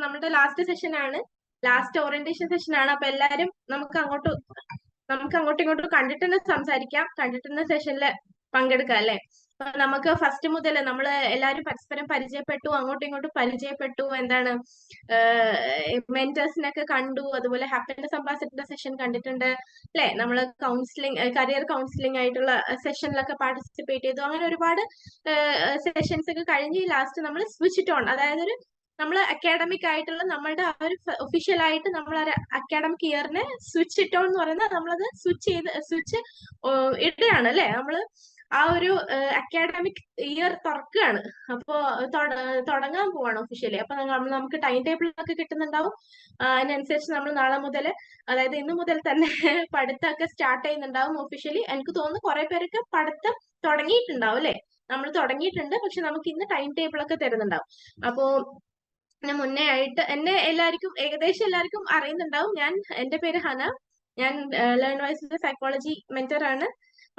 നമ്മുടെ last session ആണ്, last orientation session ആണ്. അപ്പൊ എല്ലാരും നമുക്ക് അങ്ങോട്ടും ഇങ്ങോട്ടും കണ്ടിട്ട് തന്നെ സംസാരിക്കാം, കണ്ടിട്ട് തന്നെ സെഷനിൽ പങ്കെടുക്കാം അല്ലെ. അപ്പൊ നമുക്ക് ഫസ്റ്റ് മുതൽ നമ്മൾ എല്ലാരും പരസ്പരം പരിചയപ്പെട്ടു, അങ്ങോട്ടും ഇങ്ങോട്ടും പരിചയപ്പെട്ടു, എന്താണ് മെന്റേഴ്സിനൊക്കെ കണ്ടു, അതുപോലെ ഹാപ്പിനെസ് അംബാസിഡർ സെഷൻ കണ്ടിട്ടുണ്ട് അല്ലെ. നമ്മൾ കരിയർ കൗൺസിലിംഗ് ആയിട്ടുള്ള സെഷനിലൊക്കെ പാർട്ടിസിപ്പേറ്റ് ചെയ്തു. അങ്ങനെ ഒരുപാട് സെഷൻസ് ഒക്കെ കഴിഞ്ഞ് ലാസ്റ്റ് നമ്മൾ സ്വിച്ച് ഇറ്റ് ഓൺ, അതായത് നമ്മൾ അക്കാഡമിക് ആയിട്ടുള്ള നമ്മളുടെ ആ ഒരു ഒഫീഷ്യൽ ആയിട്ട് നമ്മൾ അക്കാഡമിക് ഇയറിനെ സ്വിച്ച് ഇറ്റ് ഓൺ എന്ന് പറയുന്നത് നമ്മളത് സ്വിച്ച് ഇടുകയാണ് അല്ലെ. നമ്മള് ആ ഒരു അക്കാഡമിക് ഇയർ തുറക്കുകയാണ്. അപ്പോ തുടങ്ങാൻ പോവാണ് ഒഫീഷ്യലി. അപ്പൊ നമുക്ക് ടൈം ടേബിൾ ഒക്കെ കിട്ടുന്നുണ്ടാവും. അതിനനുസരിച്ച് നമ്മൾ നാളെ മുതൽ, അതായത് ഇന്നു മുതൽ തന്നെ പഠിത്തമൊക്കെ സ്റ്റാർട്ട് ചെയ്യുന്നുണ്ടാവും ഒഫീഷ്യലി. എനിക്ക് തോന്നുന്നു കുറെ പേരൊക്കെ പഠിത്തം തുടങ്ങിയിട്ടുണ്ടാവും അല്ലെ. നമ്മൾ തുടങ്ങിയിട്ടുണ്ട്, പക്ഷെ നമുക്ക് ഇന്ന് ടൈം ടേബിൾ ഒക്കെ തരുന്നുണ്ടാവും. അപ്പോ മുന്നേ ആയിട്ട് ഏകദേശം എല്ലാവർക്കും അറിയുന്നുണ്ടാവും. എന്റെ പേര് ഹന, ഞാൻ ലേൺ വൈസിന്റെ സൈക്കോളജി മെന്റർ ആണ്.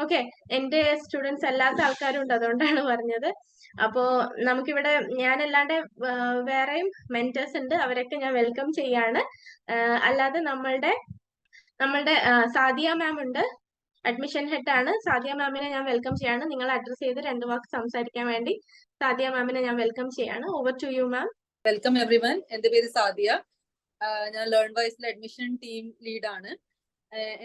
ഓക്കെ, എന്റെ സ്റ്റുഡൻസ് അല്ലാത്ത ആൾക്കാരും ഉണ്ട്, അതുകൊണ്ടാണ് പറഞ്ഞത്. അപ്പോ നമുക്കിവിടെ ഞാനല്ലാണ്ട് വേറെയും മെന്റേഴ്സ് ഉണ്ട്, അവരൊക്കെ ഞാൻ വെൽക്കം ചെയ്യാണ്. അല്ലാതെ നമ്മളുടെ സാദിയ മാം ഉണ്ട്, അഡ്മിഷൻ ഹെഡ് ആണ്. സാദിയ മാമിനെ ഞാൻ വെൽക്കം ചെയ്യാണ്. നിങ്ങൾ അഡ്രസ് ചെയ്ത് 2 വാക്ക് സംസാരിക്കാൻ വേണ്ടി സാദിയ മാമിനെ ഞാൻ വെൽക്കം ചെയ്യാണ്. Over to you ma'am. Welcome everyone. എന്റെ പേര് സാദിയ, ഞാൻ ലേൺ വൈസിലെ അഡ്മിഷൻ ടീം ലീഡാണ്.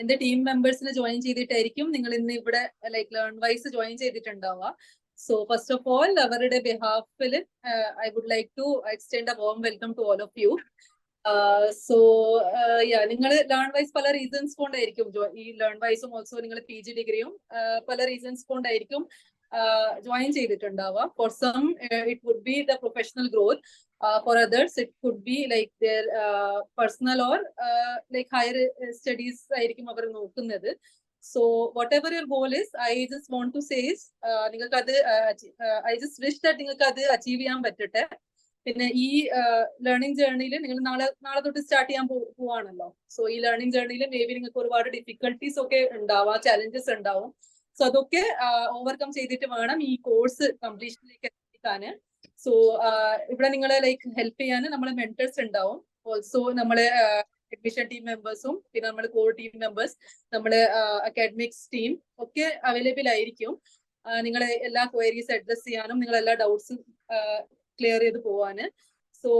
എന്റെ ടീം മെമ്പേഴ്സിനെ ജോയിൻ ചെയ്തിട്ടായിരിക്കും നിങ്ങൾ ഇന്ന് ഇവിടെ ലേൺ വൈസ് ജോയിൻ ചെയ്തിട്ടുണ്ടാവുക. സോ ഫസ്റ്റ് ഓഫ് ഓൾ അവരുടെ ബിഹാഫിൽ I would like to extend a warm welcome to all of you. So നിങ്ങൾ ലേൺ വൈസ് പല റീസൺസ് കൊണ്ടായിരിക്കും ഈ ലേൺ വൈസും ഓൾസോ നിങ്ങൾ PG ഡിഗ്രിയും പല റീസൺസ് കൊണ്ടായിരിക്കും ജോയിൻ ചെയ്തിട്ടുണ്ടാവുക. For some it would be the professional growth, for others it could be like their personal or like higher studies ആയിരിക്കും അവർ നോക്കുന്നത്. So whatever your goal is, I just want to say is നിങ്ങൾക്ക് അത് I just wish that നിങ്ങൾക്ക് അത് achieve ചെയ്യാൻ പറ്റട്ടെ. പിന്നെ ഈ ലേണിംഗ് ജേർണിയിൽ നിങ്ങൾ നാളെ തൊട്ട് സ്റ്റാർട്ട് ചെയ്യാൻ പോവാണല്ലോ. സോ ഈ ലേണിംഗ് ജേർണിയിൽ മേ ബി നിങ്ങൾക്ക് ഒരുപാട് ഡിഫിക്കൽട്ടീസ് ഒക്കെ ഉണ്ടാവാം, ചാലഞ്ചസ് ഉണ്ടാവും. സോ അതൊക്കെ ഓവർകം ചെയ്തിട്ട് വേണം ഈ കോഴ്സ് കംപ്ലീഷനിലേക്ക് എത്തിക്കാന്. സോ ഇവിടെ നിങ്ങളെ ഹെൽപ്പ് ചെയ്യാൻ നമ്മളെ മെന്റേഴ്സ് ഉണ്ടാവും. ഓൾസോ നമ്മളെ അഡ്മിഷൻ ടീം മെമ്പേഴ്സും പിന്നെ നമ്മളെ കോർ ടീം മെമ്പേഴ്സ്, നമ്മളെ അക്കാഡമിക്സ് ടീം ഒക്കെ അവൈലബിൾ ആയിരിക്കും. നിങ്ങളെ എല്ലാ ക്വയറീസ് അഡ്രസ് ചെയ്യാനും നിങ്ങളെല്ലാ ഡൗട്ട്സും ക്ലിയർ ചെയ്ത് പോവാന്. So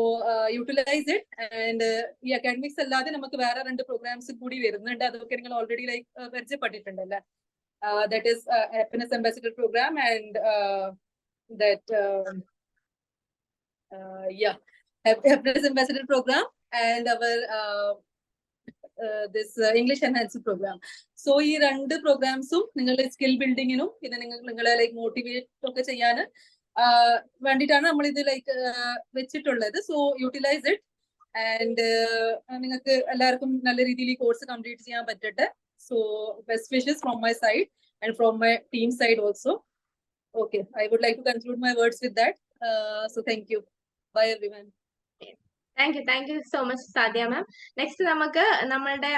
utilise it. ആൻഡ് ഈ അക്കാഡമിക്സ് അല്ലാതെ നമുക്ക് വേറെ 2 പ്രോഗ്രാംസ് കൂടി വരുന്നുണ്ട്. അതൊക്കെ നിങ്ങൾ ഓൾറെഡി പരിചയപ്പെട്ടിട്ടുണ്ടല്ലേ. That is happiness ambassador programme and Happiness Ambassador program and our this English Enhanced program. So ഈ 2 പ്രോഗ്രാംസും നിങ്ങളുടെ സ്കിൽ ബിൽഡിങ്ങിനും പിന്നെ നിങ്ങളെ മോട്ടിവേറ്റ് ഒക്കെ ചെയ്യാൻ വേണ്ടിയിട്ടാണ് നമ്മൾ ഇത് വെച്ചിട്ടുള്ളത്. സോ യൂട്ടിലൈസ് ഇറ്റ് ആൻഡ് നിങ്ങൾക്ക് എല്ലാവർക്കും നല്ല രീതിയിൽ ഈ കോഴ്സ് കംപ്ലീറ്റ് ചെയ്യാൻ പറ്റട്ടെ. So best wishes from my side and from my team side also. Okay, I would like to conclude my words with that. So thank you. Bye everyone. Thank you so much Sadiya ma'am. Next നമുക്ക് നമ്മളുടെ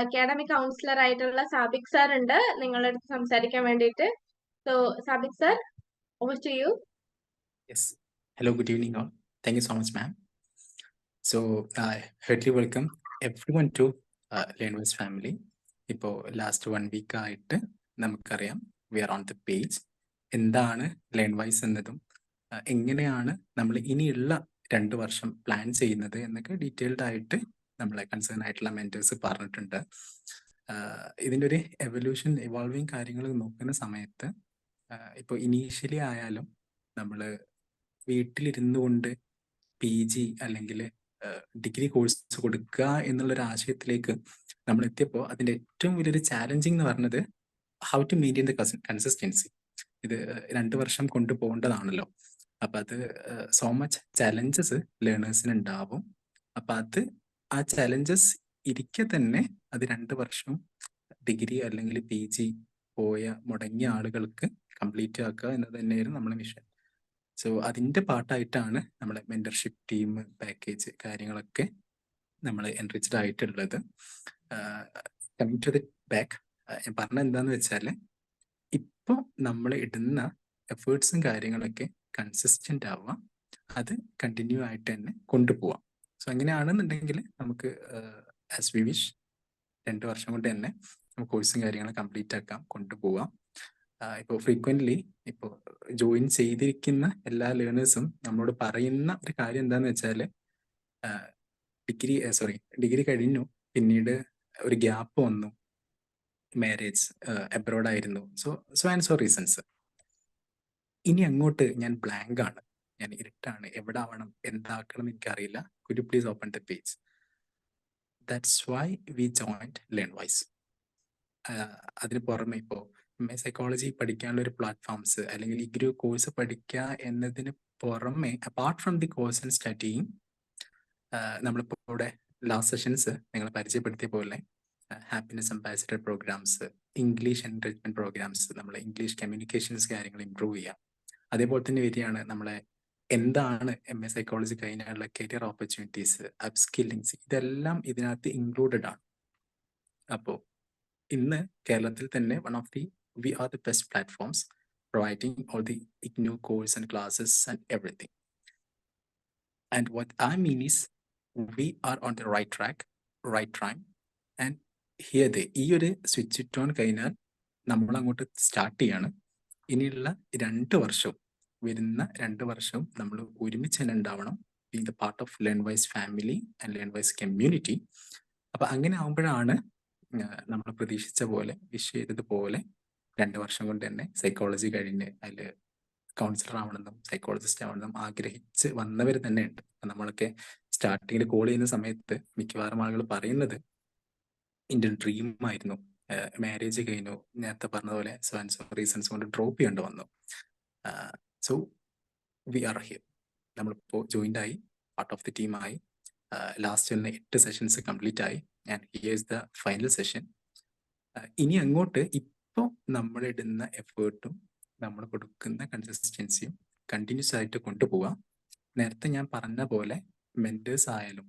academic councillor ആയിട്ടുള്ള Sabik sir ഉണ്ട് നിങ്ങളുടെ അടുത്ത് സംസാരിക്കാൻ വേണ്ടിയിട്ട്. So Sabik sir, over to you. Yes. Hello, good evening all. Thank you so much, ma'am. So I heartily welcome everyone to Learnwise family. ഇപ്പോൾ last 1 week ആയിട്ട് നമുക്കറിയാം we are on the page. എന്താണ് Learnwise എന്നതും എങ്ങനെയാണ് നമ്മൾ ഇനിയുള്ള 2 വർഷം plan ചെയ്യുന്നത് എന്നൊക്കെ ഡീറ്റെയിൽഡ് ആയിട്ട് നമ്മളെ കൺസേൺ ആയിട്ടുള്ള മെന്റേഴ്സ് പറഞ്ഞിട്ടുണ്ട്. ഇതിൻ്റെ ഒരു എവല്യൂഷൻ ഇവോൾവിങ് കാര്യങ്ങൾ നോക്കുന്ന സമയത്ത് ഇപ്പോൾ ഇനീഷ്യലി ആയാലും നമ്മൾ വീട്ടിലിരുന്നു കൊണ്ട് PG അല്ലെങ്കിൽ ഡിഗ്രി കോഴ്സ് കൊടുക്കുക എന്നുള്ളൊരു ആശയത്തിലേക്ക് നമ്മൾ എത്തിയപ്പോൾ അതിൻ്റെ ഏറ്റവും വലിയൊരു ചാലഞ്ചിങ് എന്ന് പറഞ്ഞത് how to maintain the consistency. ഇത് 2 വർഷം കൊണ്ടുപോകേണ്ടതാണല്ലോ. അപ്പം അത് സോ മച്ച് ചലഞ്ചസ് ലേണേഴ്സിന് ഉണ്ടാവും. അപ്പം ആ ചലഞ്ചസ് ഇരിക്കെ തന്നെ അത് 2 വർഷം ഡിഗ്രി അല്ലെങ്കിൽ PG മുടങ്ങിയ ആളുകൾക്ക് കംപ്ലീറ്റ് ആക്കുക എന്നത് തന്നെയായിരുന്നു നമ്മളെ മിഷൻ. സോ അതിൻ്റെ പാർട്ടായിട്ടാണ് നമ്മളെ മെന്റർഷിപ്പ് ടീം പാക്കേജ് കാര്യങ്ങളൊക്കെ നമ്മൾ എൻറിച്ച്ഡ് ആയിട്ടുള്ളത്. കമ്മിങ് ടു ദി ബാക്ക്, ഞാൻ പറഞ്ഞത് എന്താന്ന് വെച്ചാൽ ഇപ്പോൾ നമ്മൾ ഇടുന്ന എഫേർട്സും കാര്യങ്ങളൊക്കെ കൺസിസ്റ്റന്റ് ആവുക, അത് കണ്ടിന്യൂ ആയിട്ട് തന്നെ കൊണ്ടുപോവാം. സോ അങ്ങനെയാണെന്നുണ്ടെങ്കിൽ നമുക്ക് ആസ് വി വിഷ് 2 വർഷം കൊണ്ട് തന്നെ നമുക്ക് കോഴ്സും കാര്യങ്ങളും കംപ്ലീറ്റ് ആക്കാം, കൊണ്ടുപോവാം. ഇപ്പോൾ ഫ്രീക്വൻ്റ്ലി ഇപ്പോൾ ജോയിൻ ചെയ്തിരിക്കുന്ന എല്ലാ ലേണേഴ്സും നമ്മളോട് പറയുന്ന ഒരു കാര്യം എന്താണെന്ന് വെച്ചാൽ ഡിഗ്രി കഴിഞ്ഞു, പിന്നീട് ഒരു ഗ്യാപ്പ് വന്നു, മാരേജ് അബ്രോഡ് ആയിരുന്നു, സോ ആൻഡ് സോ റീസൺസ്. ഇനി അങ്ങോട്ട് ഞാൻ ബ്ലാങ്ക് ആണ്, ഞാൻ ഇരുട്ടാണ്, എവിടെ ആവണം, എന്താക്കണം എന്ന് എനിക്കറിയില്ല. Could you please open the page? That's why we joined LearnWise. അതിന് പുറമെ ഇപ്പോൾ സൈക്കോളജി പഠിക്കാനുള്ള ഒരു പ്ലാറ്റ്ഫോംസ് അല്ലെങ്കിൽ ഈ ഒരു കോഴ്സ് പഠിക്കുക എന്നതിന് പുറമെ apart from the course and studying, നമ്മളിപ്പോൾ ഇവിടെ ലാസ്റ്റ് സെഷൻസ് നിങ്ങളെ പരിചയപ്പെടുത്തിയ പോലെ happiness ambassador programmes, English enrichment programmes, നമ്മളെ ഇംഗ്ലീഷ് കമ്മ്യൂണിക്കേഷൻസ് കാര്യങ്ങൾ ഇംപ്രൂവ് ചെയ്യാം. അതേപോലെ തന്നെ വരികയാണ് നമ്മളെ എന്താണ് MA സൈക്കോളജി കഴിഞ്ഞാലുള്ള കരിയർ ഓപ്പർച്യൂണിറ്റീസ്, അപ്സ്കില്ലിങ്സ്, ഇതെല്ലാം ഇതിനകത്ത് ഇൻക്ലൂഡഡ് ആണ്. അപ്പോൾ ഇന്ന് കേരളത്തിൽ തന്നെ we are the best platforms providing all the IGNOU course and classes and everything. And what I mean is we are on the right track, right time. And here ഈ ഒരു switch ഇട്ട് on കഴിഞ്ഞാൽ നമ്മൾ അങ്ങോട്ട് start ചെയ്യാണ്. ഇനിയുള്ള 2 വർഷവും വരുന്ന 2 വർഷവും നമ്മൾ ഒരുമിച്ച് തന്നെ ഉണ്ടാവണം, being the part of Learnwise family and Learnwise community. അപ്പൊ അങ്ങനെ ആകുമ്പോഴാണ് നമ്മൾ പ്രതീക്ഷിച്ച പോലെ, വിഷ് ചെയ്തതുപോലെ 2 വർഷം കൊണ്ട് തന്നെ സൈക്കോളജി കഴിഞ്ഞ് അതിൽ കൗൺസിലർ ആവണമെന്നും സൈക്കോളജിസ്റ്റ് ആവണമെന്നും ആഗ്രഹിച്ച് വന്നവർ തന്നെ ഉണ്ട്. നമ്മളൊക്കെ സ്റ്റാർട്ടിങ്ങിൽ കോൾ ചെയ്യുന്ന സമയത്ത് മിക്കവാറും ആളുകൾ പറയുന്നത് എൻ്റെ ഡ്രീം ആയിരുന്നു, മാരേജ് കഴിഞ്ഞു, നേരത്തെ പറഞ്ഞ പോലെ റീസൺസ് കൊണ്ട് ഡ്രോപ്പ് ചെയ്യേണ്ടി വന്നു. So we are here. നമ്മളിപ്പോൾ ജോയിൻ്റ് ആയി, പാർട്ട് ഓഫ് ദി ടീമായി. ലാസ്റ്റ് തന്നെ 8 സെഷൻസ് കംപ്ലീറ്റ് ആയി. And here the final session. ഇനി അങ്ങോട്ട് ഇപ്പോൾ നമ്മളിടുന്ന എഫേർട്ടും നമ്മൾ കൊടുക്കുന്ന കൺസിസ്റ്റൻസിയും കണ്ടിന്യൂസ് ആയിട്ട് കൊണ്ടുപോകാം. നേരത്തെ ഞാൻ പറഞ്ഞ പോലെ മെന്റേഴ്സ് ആയാലും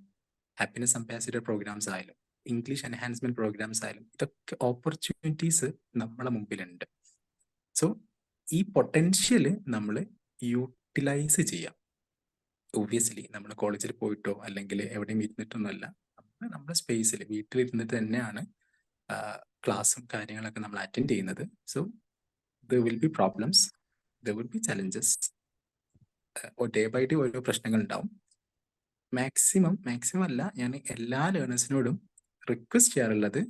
ഹാപ്പിനെസ് അംബാസിഡർ പ്രോഗ്രാംസ് ആയാലും ഇംഗ്ലീഷ് എൻഹാൻസ്മെന്റ് പ്രോഗ്രാംസ് ആയാലും ഇതൊക്കെ ഓപ്പർച്യൂണിറ്റീസ് നമ്മളെ മുമ്പിലുണ്ട്. സോ ഈ പൊട്ടൻഷ്യൽ നമ്മൾ യൂട്ടിലൈസ് ചെയ്യാം. ഒബ്വിയസ്ലി നമ്മൾ കോളേജിൽ പോയിട്ടോ അല്ലെങ്കിൽ എവിടെയും ഇരുന്നിട്ടൊന്നുമല്ല, നമ്മൾ നമ്മുടെ സ്പേസിൽ വീട്ടിലിരുന്നിട്ട് തന്നെയാണ് ക്ലാസ്സും കാര്യങ്ങളൊക്കെ നമ്മൾ അറ്റൻഡ് ചെയ്യുന്നത്. So there will be problems, there will be challenges, day by day ഓരോ പ്രശ്നങ്ങൾ ഉണ്ടാവും. മാക്സിമം അല്ല, ഞാൻ എല്ലാ ലേണേഴ്സിനോടും റിക്വസ്റ്റ് ചെയ്യാറുള്ളത്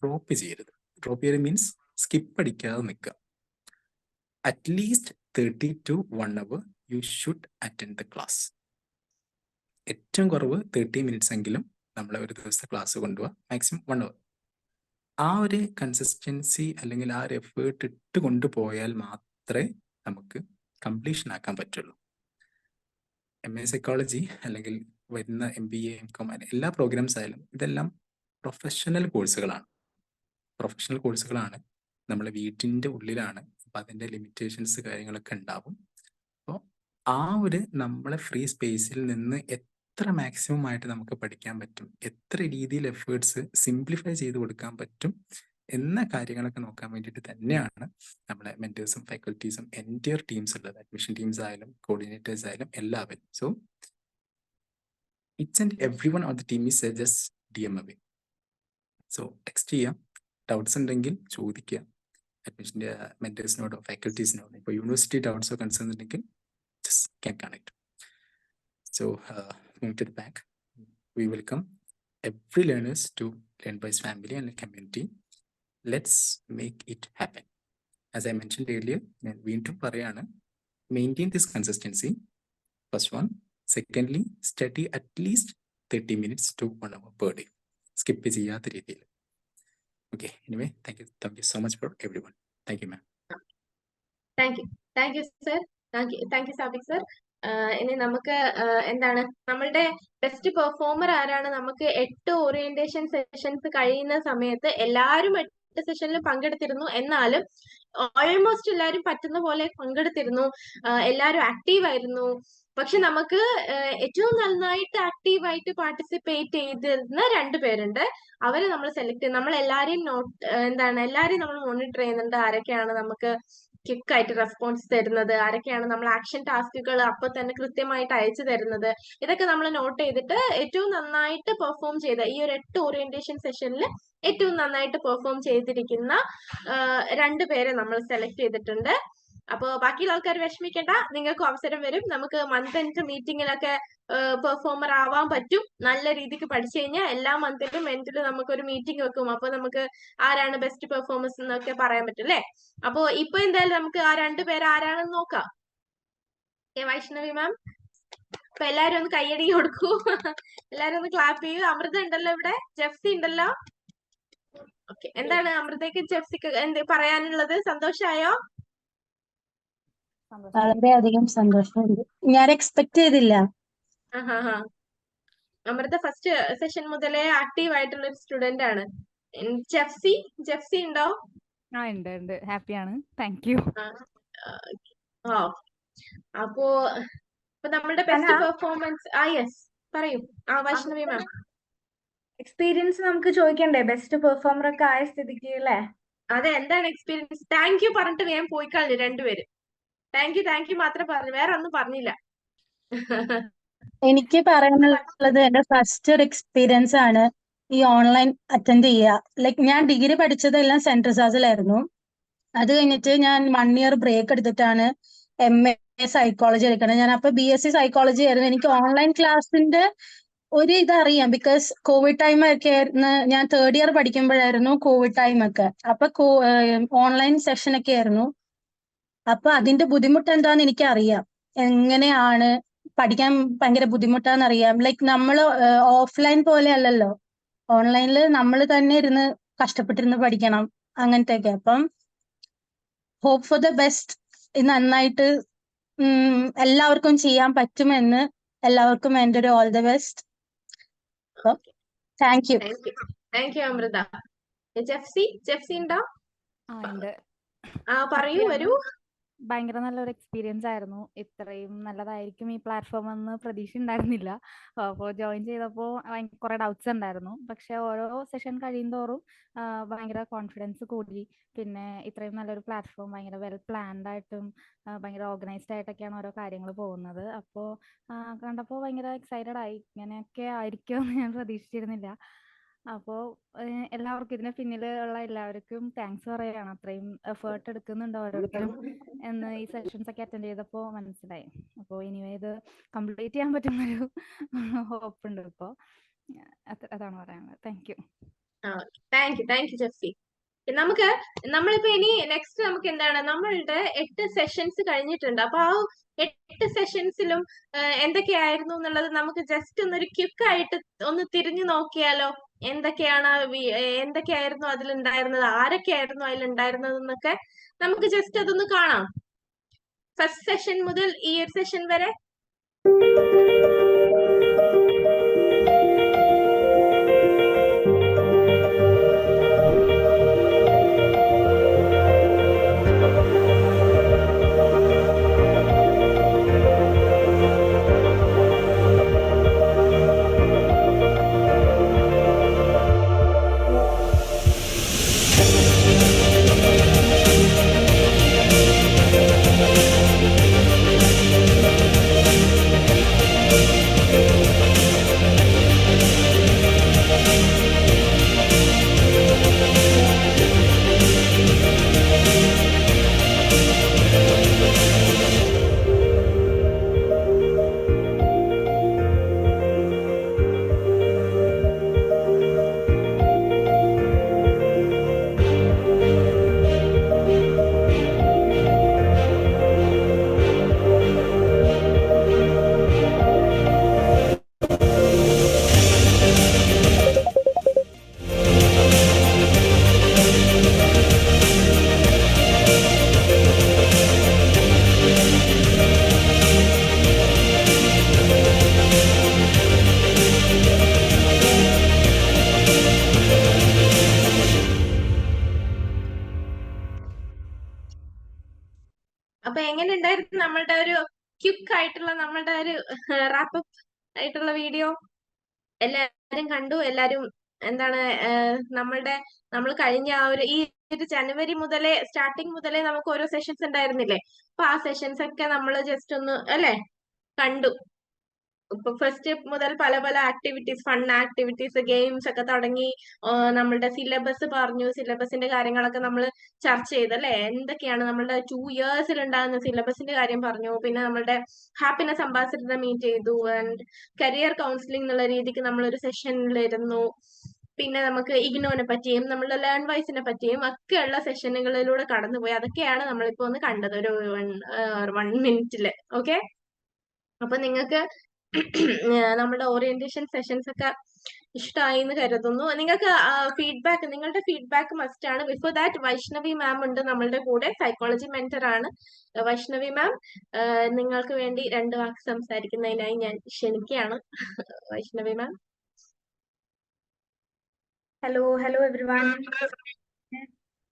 ഡ്രോപ്പ് ചെയ്യരുത്. ഡ്രോപ്പ് ചെയ്യരുത് മീൻസ് സ്കിപ്പ് അടിക്കാതെ നിൽക്കുക. At least 30 to 1 hour you should attend the class. ഏറ്റവും കുറവ് 30 minutes എങ്കിലും നമ്മൾ ഒരു ദിവസത്തെ ക്ലാസ് കൊണ്ടുപോകുക, മാക്സിമം 1 hour. ആ ഒരു കൺസിസ്റ്റൻസി അല്ലെങ്കിൽ ആ ഒരു എഫേർട്ട് ഇട്ട് കൊണ്ടുപോയാൽ മാത്രമേ നമുക്ക് കംപ്ലീഷൻ ആക്കാൻ പറ്റുള്ളൂ. MA സൈക്കോളജി അല്ലെങ്കിൽ വരുന്ന MBA MCOM എല്ലാ പ്രോഗ്രാംസ് ആയാലും ഇതെല്ലാം പ്രൊഫഷണൽ കോഴ്സുകളാണ്. നമ്മളെ വീട്ടിൻ്റെ ഉള്ളിലാണ്. അപ്പം അതിൻ്റെ ലിമിറ്റേഷൻസ് കാര്യങ്ങളൊക്കെ ഉണ്ടാവും. അപ്പോൾ ആ ഒരു നമ്മളെ ഫ്രീ സ്പേസിൽ നിന്ന് എത്ര മാക്സിമം ആയിട്ട് നമുക്ക് പഠിക്കാൻ പറ്റും, എത്ര രീതിയിൽ എഫേർട്സ് സിംപ്ലിഫൈ ചെയ്ത് കൊടുക്കാൻ പറ്റും എന്ന കാര്യങ്ങളൊക്കെ നോക്കാൻ വേണ്ടിയിട്ട് തന്നെയാണ് നമ്മളെ മെന്റേഴ്സും ഫാക്കൽറ്റീസും എൻറ്റയർ ടീംസ് ഉള്ളത്. അഡ്മിഷൻ ടീംസ് ആയാലും കോർഡിനേറ്റേഴ്സ് ആയാലും എല്ലാവരും. So it's and every one of the team is just DM away. So text ചെയ്യാം, ഡൗട്ട്സ് ഉണ്ടെങ്കിൽ ചോദിക്കുക അഡ്മിഷൻ്റെ മെന്റേഴ്സിനോടോ ഫാക്കൽറ്റീസിനോടോ. ഇപ്പോൾ യൂണിവേഴ്സിറ്റി ഡൗട്ട്സോ കൺസേൺ ഉണ്ടെങ്കിൽ just can connect. So moving to the back, we welcome every learners to Learnwise family and community. Let's make it happen. As I mentioned earlier, വീണ്ടും പറയാണ്, maintain this consistency. First one. Secondly, study at least 30 minutes to 1 hour per day. Skip ചെയ്യാത്ത രീതിയിൽ. Okay, anyway, thank you so much for everyone. Thank you, ma'am. Thank you, sir. Thank you, Sabik sir. ഇനി നമുക്ക് എന്താണ് നമ്മളുടെ best performer ആരാണ്? നമുക്ക് 8 orientation sessions കഴിയുന്ന സമയത്ത് എല്ലാവരും 8 സെഷനിൽ പങ്കെടുത്തിരുന്നു. എന്നാലും ഓൾമോസ്റ്റ് എല്ലാവരും പറ്റുന്ന പോലെ പങ്കെടുത്തിരുന്നു, എല്ലാവരും ആക്റ്റീവ് ആയിരുന്നു. പക്ഷെ നമുക്ക് ഏറ്റവും നന്നായിട്ട് ആക്റ്റീവായിട്ട് പാർട്ടിസിപ്പേറ്റ് ചെയ്തിരുന്ന 2 പേരുണ്ട്. അവരെ നമ്മൾ സെലക്ട് ചെയ്ത് നമ്മൾ എല്ലാവരെയും എല്ലാവരെയും നമ്മൾ മോണിറ്റർ ചെയ്യുന്നുണ്ട്. ആരൊക്കെയാണ് നമുക്ക് ക്വിക്കായിട്ട് റെസ്പോൺസ് തരുന്നത്, ആരൊക്കെയാണ് നമ്മൾ ആക്ഷൻ ടാസ്കുകൾ അപ്പൊ തന്നെ കൃത്യമായിട്ട് അയച്ചു തരുന്നത്, ഇതൊക്കെ നമ്മൾ നോട്ട് ചെയ്തിട്ട് ഏറ്റവും നന്നായിട്ട് പെർഫോം ചെയ്ത ഈ ഒരു 8 ഓറിയന്റേഷൻ സെഷനിൽ ഏറ്റവും നന്നായിട്ട് പെർഫോം ചെയ്തിരിക്കുന്ന 2 പേരെ നമ്മൾ സെലക്ട് ചെയ്തിട്ടുണ്ട്. അപ്പോ ബാക്കിയുള്ള ആൾക്കാർ വിഷമിക്കേണ്ട, നിങ്ങൾക്കും അവസരം വരും. നമുക്ക് മന്ത് എൻഡ് മീറ്റിങ്ങിലൊക്കെ പെർഫോമർ ആവാൻ പറ്റും. നല്ല രീതിക്ക് പഠിച്ചു കഴിഞ്ഞാൽ എല്ലാ മന്തിലും എൻഡിലും നമുക്കൊരു മീറ്റിംഗ് വെക്കും. അപ്പൊ നമുക്ക് ആരാണ് ബെസ്റ്റ് പെർഫോമൻസ് എന്നൊക്കെ പറയാൻ പറ്റും അല്ലേ? അപ്പോ ഇപ്പൊ എന്തായാലും നമുക്ക് ആ 2 പേര് ആരാണെന്ന് നോക്കാം. വൈഷ്ണവി മാം, അപ്പൊ എല്ലാരും ഒന്ന് കയ്യടി കൊടുക്കൂ. എല്ലാരും ഒന്ന് ക്ലാപ്പ് ചെയ്യൂ. അമൃത ഉണ്ടല്ലോ ഇവിടെ, ജെഫ്സി ഉണ്ടല്ലോ. ഓക്കെ, എന്താണ് അമൃതയ്ക്ക് ജെഫ്സിക്ക് എന്ത് പറയാനുള്ളത്? സന്തോഷായോ? വളരെയധികം സന്തോഷമുണ്ട്. ഞാൻ എക്സ്പെക്ട് ചെയ്തില്ല. അമൃത ഫസ്റ്റ് സെഷൻ മുതലേ ആക്റ്റീവ് ആയിട്ടുള്ള ഒരു സ്റ്റുഡന്റ് ആണ്. ജെഫ്സി ഉണ്ടോ? ഉണ്ട് ഹാപ്പിയാണ്. Thank you. അപ്പോ നമ്മളുടെ ബെസ്റ്റ് പെർഫോമൻസ് യെസ് പറയൂ. വൈഷ്ണവി മാം, എക്സ്പീരിയൻസ് നമുക്ക് ചോദിക്കണ്ടേ? ബെസ്റ്റ് പെർഫോമർ ഒക്കെ ആയ സ്ഥിതിക്ക് അല്ലേ? അതെ, എന്താണ് എക്സ്പീരിയൻസ്? താങ്ക് യു പറഞ്ഞിട്ട് ഞാൻ പോയി കളഞ്ഞു രണ്ടുപേരും. താങ്ക് യു മാത്രം പറഞ്ഞു, വേറെ ഒന്നും പറഞ്ഞില്ല. എനിക്ക് പറയാനുള്ളത് എന്റെ ഫസ്റ്റ് ഒരു എക്സ്പീരിയൻസ് ആണ് ഈ ഓൺലൈൻ അറ്റൻഡ് ചെയ്യുക. ലൈക്ക് ഞാൻ ഡിഗ്രി പഠിച്ചതെല്ലാം സെൻട്രൽ സാസിലായിരുന്നു. അത് കഴിഞ്ഞിട്ട് ഞാൻ 1 ഇയർ ബ്രേക്ക് എടുത്തിട്ടാണ് MA സൈക്കോളജി എടുക്കണം. ഞാൻ അപ്പൊ BSc സൈക്കോളജി ആയിരുന്നു. എനിക്ക് ഓൺലൈൻ ക്ലാസ്സിന്റെ ഒരു ഇതറിയാം, ബിക്കോസ് കോവിഡ് ടൈം ഒക്കെ ആയിരുന്നു. ഞാൻ 3rd ഇയർ പഠിക്കുമ്പോഴായിരുന്നു കോവിഡ് ടൈം ഒക്കെ. അപ്പൊ ഓൺലൈൻ സെഷൻ ഒക്കെ ആയിരുന്നു. അപ്പൊ അതിന്റെ ബുദ്ധിമുട്ട് എന്താന്ന് എനിക്കറിയാം. എങ്ങനെയാണ് പഠിക്കാൻ ഭയങ്കര ബുദ്ധിമുട്ടാന്നറിയാം. ലൈക്ക് നമ്മൾ ഓഫ്ലൈൻ പോലെ അല്ലല്ലോ, ഓൺലൈനിൽ നമ്മൾ തന്നെ ഇരുന്ന് കഷ്ടപ്പെട്ടിരുന്ന് പഠിക്കണം, അങ്ങനത്തെയൊക്കെ. അപ്പം ഹോപ്പ് ഫോർ ദ ബെസ്റ്റ്. നന്നായിട്ട് എല്ലാവർക്കും ചെയ്യാൻ പറ്റുമെന്ന് എല്ലാവർക്കും എൻ്റെ ഒരു all the best. Thank you. Thank you Amrita. Jefsy ഉണ്ടോ? ഉണ്ട്. പറയൂ, വരൂ. ഭയങ്കര നല്ലൊരു എക്സ്പീരിയൻസ് ആയിരുന്നു. ഇത്രയും നല്ലതായിരിക്കും ഈ പ്ലാറ്റ്ഫോം എന്ന് പ്രതീക്ഷ ഉണ്ടായിരുന്നില്ല. അപ്പോൾ ജോയിൻ ചെയ്തപ്പോൾ കുറെ ഡൗട്ട്സ് ഉണ്ടായിരുന്നു. പക്ഷെ ഓരോ സെഷൻ കഴിയുന്തോറും ഭയങ്കര കോൺഫിഡൻസ് കൂടി. പിന്നെ ഇത്രയും നല്ലൊരു പ്ലാറ്റ്ഫോം ഭയങ്കര വെൽ പ്ലാൻഡ് ആയിട്ടും ഭയങ്കര ഓർഗനൈസ്ഡ് ആയിട്ടൊക്കെയാണ് ഓരോ കാര്യങ്ങൾ പോകുന്നത്. അപ്പോൾ കണ്ടപ്പോൾ ഭയങ്കര എക്സൈറ്റഡ് ആയി. ഇങ്ങനെയൊക്കെ ആയിരിക്കുമെന്ന് ഞാൻ പ്രതീക്ഷിച്ചിരുന്നില്ല. അപ്പോൾ എല്ലാവർക്കും ഇതിന് പിന്നിൽ ഉള്ള എല്ലാവർക്കും താങ്ക്സ് പറയുകയാണ്. അത്രയും എഫേർട്ട് എടുക്കുന്നുണ്ട് ഓരോരുത്തരും എന്ന് ഈ സെഷൻസ് ഒക്കെ അറ്റൻഡ് ചെയ്തപ്പോൾ മനസ്സിലായി. അപ്പോൾ ഇനിവേ ഇത് കംപ്ലീറ്റ് ചെയ്യാൻ പറ്റുന്നൊരു ഹോപ്പ് ഉണ്ട്. ഇപ്പോൾ അതാണ് പറയാനുള്ളത്. Thank you. Thank you Jefsy. നമ്മളിപ്പോ ഇനി നെക്സ്റ്റ് നമുക്ക് എന്താണ്, നമ്മളുടെ 8 സെഷൻസ് കഴിഞ്ഞിട്ടുണ്ട്. അപ്പൊ ആ 8 സെഷൻസിലും എന്തൊക്കെയായിരുന്നു എന്നുള്ളത് നമുക്ക് ജസ്റ്റ് ഒന്നൊരു ക്വിക്കായിട്ട് ഒന്ന് തിരിഞ്ഞു നോക്കിയാലോ? എന്തൊക്കെയായിരുന്നു അതിലുണ്ടായിരുന്നത്, ആരൊക്കെയായിരുന്നു അതിലുണ്ടായിരുന്നത് എന്നൊക്കെ നമുക്ക് ജസ്റ്റ് അതൊന്ന് കാണാം. ഫസ്റ്റ് സെഷൻ മുതൽ ഈ ഒരു സെഷൻ വരെ. അപ്പൊ എങ്ങനെ ഉണ്ടായിരുന്നു നമ്മളുടെ ഒരു ക്വിക്ക് ആയിട്ടുള്ള നമ്മളുടെ ഒരു റാപ്പപ്പ് ആയിട്ടുള്ള വീഡിയോ? എല്ലാരും കണ്ടു? എല്ലാരും എന്താണ് നമ്മൾ കഴിഞ്ഞ ആ ഒരു ഈ ജനുവരി മുതലേ സ്റ്റാർട്ടിങ് മുതലേ നമുക്ക് ഓരോ സെഷൻസ് ഉണ്ടായിരുന്നില്ലേ? അപ്പൊ ആ സെഷൻസ് ഒക്കെ നമ്മൾ ജസ്റ്റ് ഒന്ന് അല്ലെ കണ്ടു. ഇപ്പൊ ഫസ്റ്റ് മുതൽ പല പല ആക്ടിവിറ്റീസ്, ഫൺ ആക്ടിവിറ്റീസ്, ഗെയിംസ് ഒക്കെ തുടങ്ങി. നമ്മളുടെ സിലബസ് പറഞ്ഞു, സിലബസിന്റെ കാര്യങ്ങളൊക്കെ നമ്മൾ ചർച്ച ചെയ്തു അല്ലെ? എന്തൊക്കെയാണ് നമ്മളുടെ 2 ഇയേഴ്സിൽ ഉണ്ടാകുന്ന സിലബസിന്റെ കാര്യം പറഞ്ഞു. പിന്നെ നമ്മളുടെ ഹാപ്പിനെസ് അംബാസിഡറിനെ മീറ്റ് ചെയ്തു. ആൻഡ് കരിയർ കൗൺസിലിംഗ് എന്നുള്ള രീതിക്ക് നമ്മളൊരു സെഷനിലിരുന്നു. പിന്നെ നമുക്ക് ഇഗ്നോനെ പറ്റിയും നമ്മളുടെ ലേൺ വൈസിനെ പറ്റിയും ഒക്കെയുള്ള സെഷനുകളിലൂടെ കടന്നുപോയി. അതൊക്കെയാണ് നമ്മളിപ്പോ ഒന്ന് കണ്ടത് ഒരു 1 മിനിറ്റില്. ഓക്കെ, അപ്പൊ നിങ്ങൾക്ക് നമ്മുടെ ഓറിയന്റേഷൻ സെഷൻസ് ഒക്കെ ഇഷ്ടമായി എന്ന് കരുതുന്നു. നിങ്ങൾക്ക് ഫീഡ്ബാക്ക്, നിങ്ങളുടെ ഫീഡ്ബാക്ക് മസ്റ്റ് ആണ്. ബിഫോർ ദാറ്റ് വൈഷ്ണവി മാം ഉണ്ട് നമ്മളുടെ കൂടെ, സൈക്കോളജി മെന്റർ ആണ്. വൈഷ്ണവി മാം നിങ്ങൾക്ക് വേണ്ടി 2 വാക്ക് സംസാരിക്കുന്നതിനായി ഞാൻ ക്ഷണിക്കുകയാണ്. വൈഷ്ണവി മാം. Hello everyone.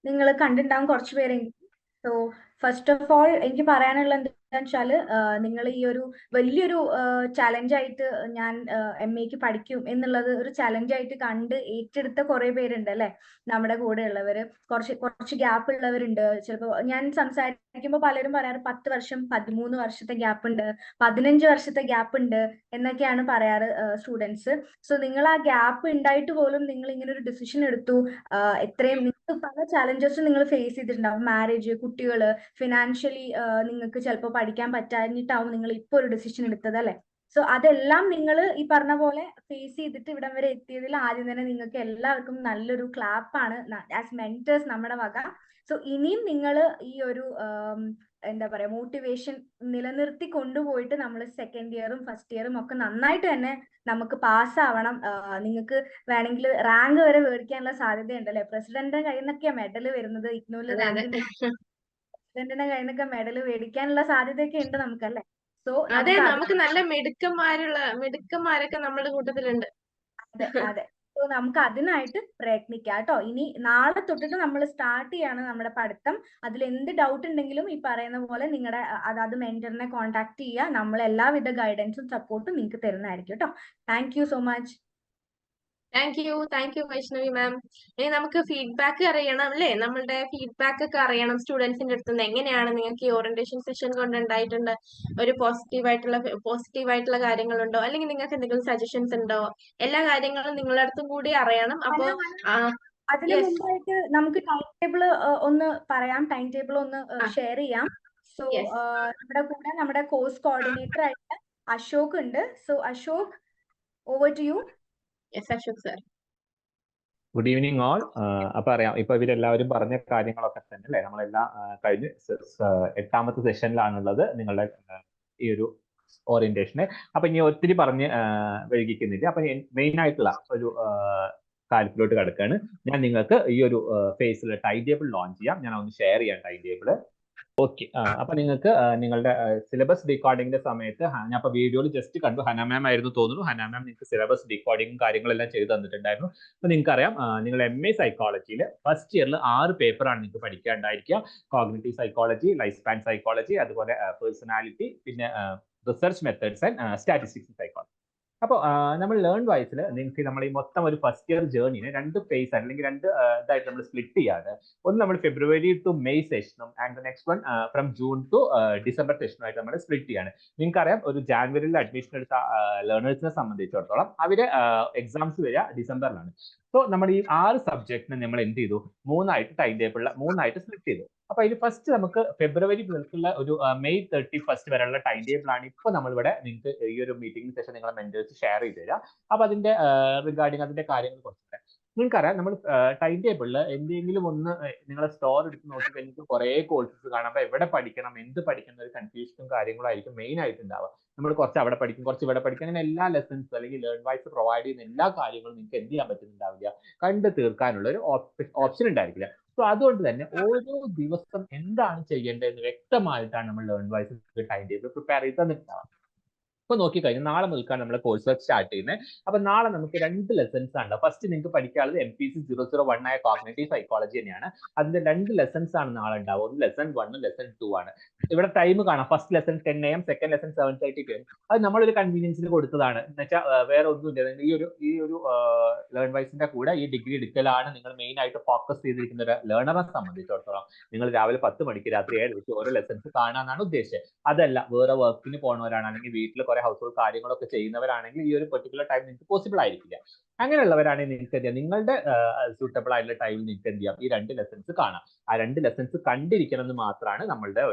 നിങ്ങൾ കണ്ടിട്ടുണ്ടാവും കുറച്ച് പേരെങ്കിലും. സോ ഫസ്റ്റ് ഓഫ് ഓൾ എനിക്ക് പറയാനുള്ള എന്താണെന്ന് വെച്ചാല് നിങ്ങൾ ഈ ഒരു വലിയൊരു ചലഞ്ചായിട്ട് ഞാൻ MAക്ക് പഠിക്കും എന്നുള്ളത് ഒരു ചലഞ്ചായിട്ട് കണ്ട് ഏറ്റെടുത്ത കുറെ പേരുണ്ട് അല്ലെ? നമ്മുടെ കൂടെ ഉള്ളവര്, കുറച്ച് ഗ്യാപ്പ് ഉള്ളവരുണ്ട്. ചിലപ്പോൾ ഞാൻ സംസാരിക്കുമ്പോൾ പലരും പറയാറ് 10 വർഷം 13 വർഷത്തെ ഗ്യാപ്പ് ഉണ്ട്, 15 വർഷത്തെ ഗ്യാപ്പ് ഉണ്ട് എന്നൊക്കെയാണ് പറയാറ് സ്റ്റുഡൻസ്. സോ നിങ്ങൾ ആ ഗ്യാപ്പ് ഉണ്ടായിട്ട് പോലും നിങ്ങൾ ഇങ്ങനെ ഒരു ഡിസിഷൻ എടുത്തു. എത്രയും നിങ്ങൾക്ക് പല ചാലഞ്ചസും നിങ്ങൾ ഫേസ് ചെയ്തിട്ടുണ്ടാവും. മാരേജ്, കുട്ടികള്, ഫിനാൻഷ്യലി നിങ്ങൾക്ക് ചിലപ്പോൾ പഠിക്കാൻ പറ്റാഞ്ഞിട്ടാവും നിങ്ങൾ ഇപ്പോൾ ഒരു ഡിസിഷൻ എടുത്തത് അല്ലെ? സോ അതെല്ലാം നിങ്ങൾ ഈ പറഞ്ഞ പോലെ ഫേസ് ചെയ്തിട്ട് ഇവിടം വരെ എത്തിയതിൽ ആദ്യം തന്നെ നിങ്ങൾക്ക് എല്ലാവർക്കും നല്ലൊരു ക്ലാപ്പാണ് ആസ് മെന്റേഴ്സ് നമ്മുടെ വക. സോ ഇനിയും നിങ്ങൾ ഈ ഒരു എന്താ പറയാ മോട്ടിവേഷൻ നിലനിർത്തി കൊണ്ടുപോയിട്ട് നമ്മൾ സെക്കൻഡ് ഇയറും ഫസ്റ്റ് ഇയറും ഒക്കെ നന്നായിട്ട് തന്നെ നമുക്ക് പാസ്സാവണം. നിങ്ങൾക്ക് വേണമെങ്കിൽ റാങ്ക് വരെ മേടിക്കാനുള്ള സാധ്യതയുണ്ട് അല്ലെ? പ്രസിഡന്റിന്റെ കയ്യിൽ നിന്നൊക്കെയാണ് മെഡൽ വരുന്നത്. ഇഗ്നോയില് റാങ്ക് പ്രസിഡന്റിന്റെ കയ്യിൽ നിന്നൊക്കെ മെഡൽ മേടിക്കാനുള്ള സാധ്യതയൊക്കെ ഉണ്ട് നമുക്കല്ലേ? സോ അതെ, നമുക്ക് നല്ല മിടുക്കന്മാരൊക്കെ നമ്മുടെ കൂട്ടത്തിലുണ്ട്. അതെ. സോ നമുക്ക് അതിനായിട്ട് പ്രയത്നിക്കാം കേട്ടോ. ഇനി നാളെ തൊട്ടിട്ട് നമ്മൾ സ്റ്റാർട്ട് ചെയ്യാണ് നമ്മുടെ പഠിത്തം. അതിൽ എന്ത് ഡൗട്ട് ഉണ്ടെങ്കിലും ഈ പറയുന്ന പോലെ നിങ്ങളുടെ അതാത് മെന്ററിനെ കോൺടാക്ട് ചെയ്യുക. നമ്മൾ എല്ലാവിധ ഗൈഡൻസും സപ്പോർട്ടും നിങ്ങൾക്ക് തരുന്നതായിരിക്കും കേട്ടോ. Thank you so much. Thank you Vaishnavi ma'am. ഇനി നമുക്ക് ഫീഡ്ബാക്ക് അറിയണം അല്ലേ? നമ്മളുടെ ഫീഡ്ബാക്ക് ഒക്കെ അറിയണം സ്റ്റുഡൻസിന്റെ അടുത്ത് നിന്ന്. എങ്ങനെയാണ് നിങ്ങൾക്ക് ഈ ഓറിയന്റേഷൻ സെഷൻ കൊണ്ടുണ്ടായിട്ടുണ്ട്? ഒരു പോസിറ്റീവായിട്ടുള്ള കാര്യങ്ങളുണ്ടോ? അല്ലെങ്കിൽ നിങ്ങൾക്ക് എന്തെങ്കിലും സജഷൻസ് ഉണ്ടോ? എല്ലാ കാര്യങ്ങളും നിങ്ങളുടെ അടുത്തും കൂടി അറിയണം. അപ്പോ അതിന് മുമ്പായിട്ട് നമുക്ക് ടൈം ടേബിൾ ഒന്ന് പറയാം. ടൈം ടേബിൾ ഒന്ന് ഷെയർ ചെയ്യാം. സോ നമ്മുടെ കൂടെ നമ്മുടെ കോഴ്സ് കോർഡിനേറ്റർ ആയിട്ട് അശോക് ഉണ്ട്. So Ashok, over to you. Ashok sir. Good evening all. അപ്പൊ അറിയാം, ഇപ്പൊ ഇവരെല്ലാവരും പറഞ്ഞ കാര്യങ്ങളൊക്കെ തന്നെ അല്ലെ? നമ്മളെല്ലാം കഴിഞ്ഞ് 8ാമത്തെ സെഷനിലാണുള്ളത് നിങ്ങളുടെ ഈ ഒരു ഓറിയന്റേഷന്. അപ്പൊ ഇനി ഒത്തിരി പറഞ്ഞ് വൈകിക്കുന്നില്ല. അപ്പൊ മെയിൻ ആയിട്ടുള്ള ഒരു കാര്യത്തിലോട്ട് കിടക്കുകയാണ്. ഞാൻ നിങ്ങൾക്ക് ഈ ഒരു ഫേസിൽ ടൈം ടേബിൾ ലോഞ്ച് ചെയ്യാം. ഞാൻ ഒന്ന് ഷെയർ ചെയ്യാം ടൈം ടേബിൾ. ഓക്കെ, അപ്പൊ നിങ്ങൾക്ക് നിങ്ങളുടെ സിലബസ് ഡീകോഡിങ്ങിന്റെ സമയത്ത് ഞാൻ അപ്പൊ വീഡിയോയിൽ ജസ്റ്റ് കണ്ടു, ഹന മാം ആയിരുന്നു തോന്നുന്നു. ഹന മാം നിങ്ങൾക്ക് സിലബസ് ഡീകോഡിങ്ങും കാര്യങ്ങളെല്ലാം ചെയ്തു തന്നിട്ടുണ്ടായിരുന്നു. അപ്പൊ നിങ്ങൾക്ക് അറിയാം, നിങ്ങൾ MA സൈക്കോളജിയിൽ ഫസ്റ്റ് ഇയറിൽ 6 പേപ്പറാണ് നിങ്ങൾക്ക് പഠിക്കാനുണ്ടായിരിക്കുക. Cognitive psychology, life span psychology, അതുപോലെ പേഴ്സണാലിറ്റി, പിന്നെ research methods and statistics psychology. അപ്പോൾ നമ്മൾ ലേൺ വൈസിൽ നിങ്ങൾക്ക് നമ്മൾ ഈ മൊത്തം ഒരു ഫസ്റ്റ് ഇയർ ജേർണിനെ 2 ഫേസ് അല്ലെങ്കിൽ 2 ഇതായിട്ട് നമ്മൾ സ്പ്ലിറ്റ് ചെയ്യാണ്. ഒന്ന് നമ്മൾ ഫെബ്രുവരി ടു മെയ് സെഷനും and next one from June to December സെഷനുമായിട്ട് നമ്മൾ സ്പ്ലിറ്റ് ചെയ്യാണ്. നിങ്ങൾക്കറിയാം, ഒരു ജാനുവരിയിൽ അഡ്മിഷൻ എടുത്ത ലേണേഴ്സിനെ സംബന്ധിച്ചിടത്തോളം അവര് എക്സാംസ് വരിക ഡിസംബറിലാണ്. സോ നമ്മൾ ഈ 6 സബ്ജക്റ്റിനെ നമ്മൾ എന്ത് ചെയ്തു, 3ആയിട്ട് ടൈം ടേബിളിൽ 3ആയിട്ട് സ്പ്ലിറ്റ് ചെയ്തു. അപ്പൊ ഇതിൽ ഫസ്റ്റ് നമുക്ക് ഫെബ്രുവരി മുതൽക്കുള്ള ഒരു മെയ് 31 വരെയുള്ള ടൈം ടേബിൾ ആണ് ഇപ്പോൾ നമ്മളിവിടെ നിങ്ങൾക്ക് ഈ ഒരു മീറ്റിംഗ് സെഷൻ നിങ്ങളെ മെന്റേഴ്സ് ഷെയർ ചെയ്ത് തരാം. അപ്പൊ അതിന്റെ റിഗാർഡിങ് അതിന്റെ കാര്യങ്ങൾ കുറച്ച് നിങ്ങൾക്കറിയാം, നമ്മൾ ടൈം ടേബിളിൽ എന്തെങ്കിലും ഒന്ന് നിങ്ങളെ സ്റ്റോർ എടുത്ത് നോക്കി കഴിഞ്ഞിട്ട് കുറെ കോഴ്സസ് കാണാം. അപ്പൊ എവിടെ പഠിക്കണം, എന്ത് പഠിക്കണം, ഒരു കൺഫ്യൂഷനും കാര്യങ്ങളും ആയിരിക്കും മെയിൻ ആയിട്ട് ഉണ്ടാവുക. നമ്മൾ കുറച്ച് അവിടെ പഠിക്കും, കുറച്ച് ഇവിടെ പഠിക്കും, അങ്ങനെ എല്ലാ ലെസൺസ് അല്ലെങ്കിൽ ലേൺ വൈസ് പ്രൊവൈഡ് ചെയ്യുന്ന എല്ലാ കാര്യങ്ങളും നിങ്ങൾക്ക് എന്ത് ചെയ്യാൻ പറ്റുന്നുണ്ടാവില്ല, കണ്ടു തീർക്കാനുള്ള ഒരു ഓപ്ഷൻ ഉണ്ടായിരിക്കില്ല. സോ അതുകൊണ്ട് തന്നെ ഓരോ ദിവസം എന്താണ് ചെയ്യേണ്ടതെന്ന് വ്യക്തമായിട്ടാണ് നമ്മൾ LearnWise time table prepare ചെയ്ത് തന്നിട്ടുണ്ടാവുക. ഇപ്പൊ നോക്കിക്കഴിഞ്ഞാൽ നാളെ മുതൽക്കാണ് നമ്മൾ കോഴ്സ് വർക്ക് സ്റ്റാർട്ട് ചെയ്യുന്നത്. അപ്പൊ നാളെ നമുക്ക് 2 ലെസൺസ് ആണ്. ഫസ്റ്റ് നിങ്ങൾക്ക് പഠിക്കാനുള്ളത് MPC 001 ആയ കോഗ്നിറ്റീവ് സൈക്കോളജി തന്നെയാണ്. അതിന്റെ 2 ലെസൺസ് ആണ് നാളെ ഉണ്ടാവുക. ഒന്ന് ലെസൺ 1 ലെസൺ 2 ആണ്. ഇവിടെ ടൈം കാണാം. First lesson 10 AM, second lesson 7:30 PM. അത് നമ്മളൊരു കൺവീനിയൻസിന് കൊടുത്തതാണ്. എന്ന് വെച്ചാൽ വേറെ ഒന്നുമില്ല. ഈ ഒരു ലേൺ വൈസിന്റെ കൂടെ ഈ ഡിഗ്രി എടുക്കലാണ് നിങ്ങൾ മെയിൻ ആയിട്ട് ഫോക്കസ് ചെയ്തിരിക്കുന്ന ഒരു ലേണറെ സംബന്ധിച്ചിടത്തോളം നിങ്ങൾ രാവിലെ 10 മണിക്ക് രാത്രി 7 മണിക്ക് ഓരോ ലെസൺസ് കാണാനാണ് ഉദ്ദേശിച്ചത്. അതല്ല വേറെ വർക്കിന് പോകുന്നവരാണ്, അല്ലെങ്കിൽ വീട്ടിൽ കുറെ ഹൗസ് ഹോൾഡ് കാര്യങ്ങളൊക്കെ ചെയ്യുന്നവരാണെങ്കിൽ ഈ ഒരു പെർട്ടിക്കുലർ ടൈം നിങ്ങൾക്ക് പോസിബിൾ ആയിരിക്കില്ല. അങ്ങനെയുള്ളവരാണെങ്കിൽ നിങ്ങൾക്ക് എന്ത് ചെയ്യാം, നിങ്ങളുടെ സൂട്ടബിൾ ആയിട്ടുള്ള ടൈമിൽ നിങ്ങൾക്ക് എന്ത് ചെയ്യാം, ഈ 2 ലെസൺസ് കാണാം. ആ 2 ലെസൺസ് കണ്ടിരിക്കണം എന്ന് മാത്രമാണ് നമ്മളുടെ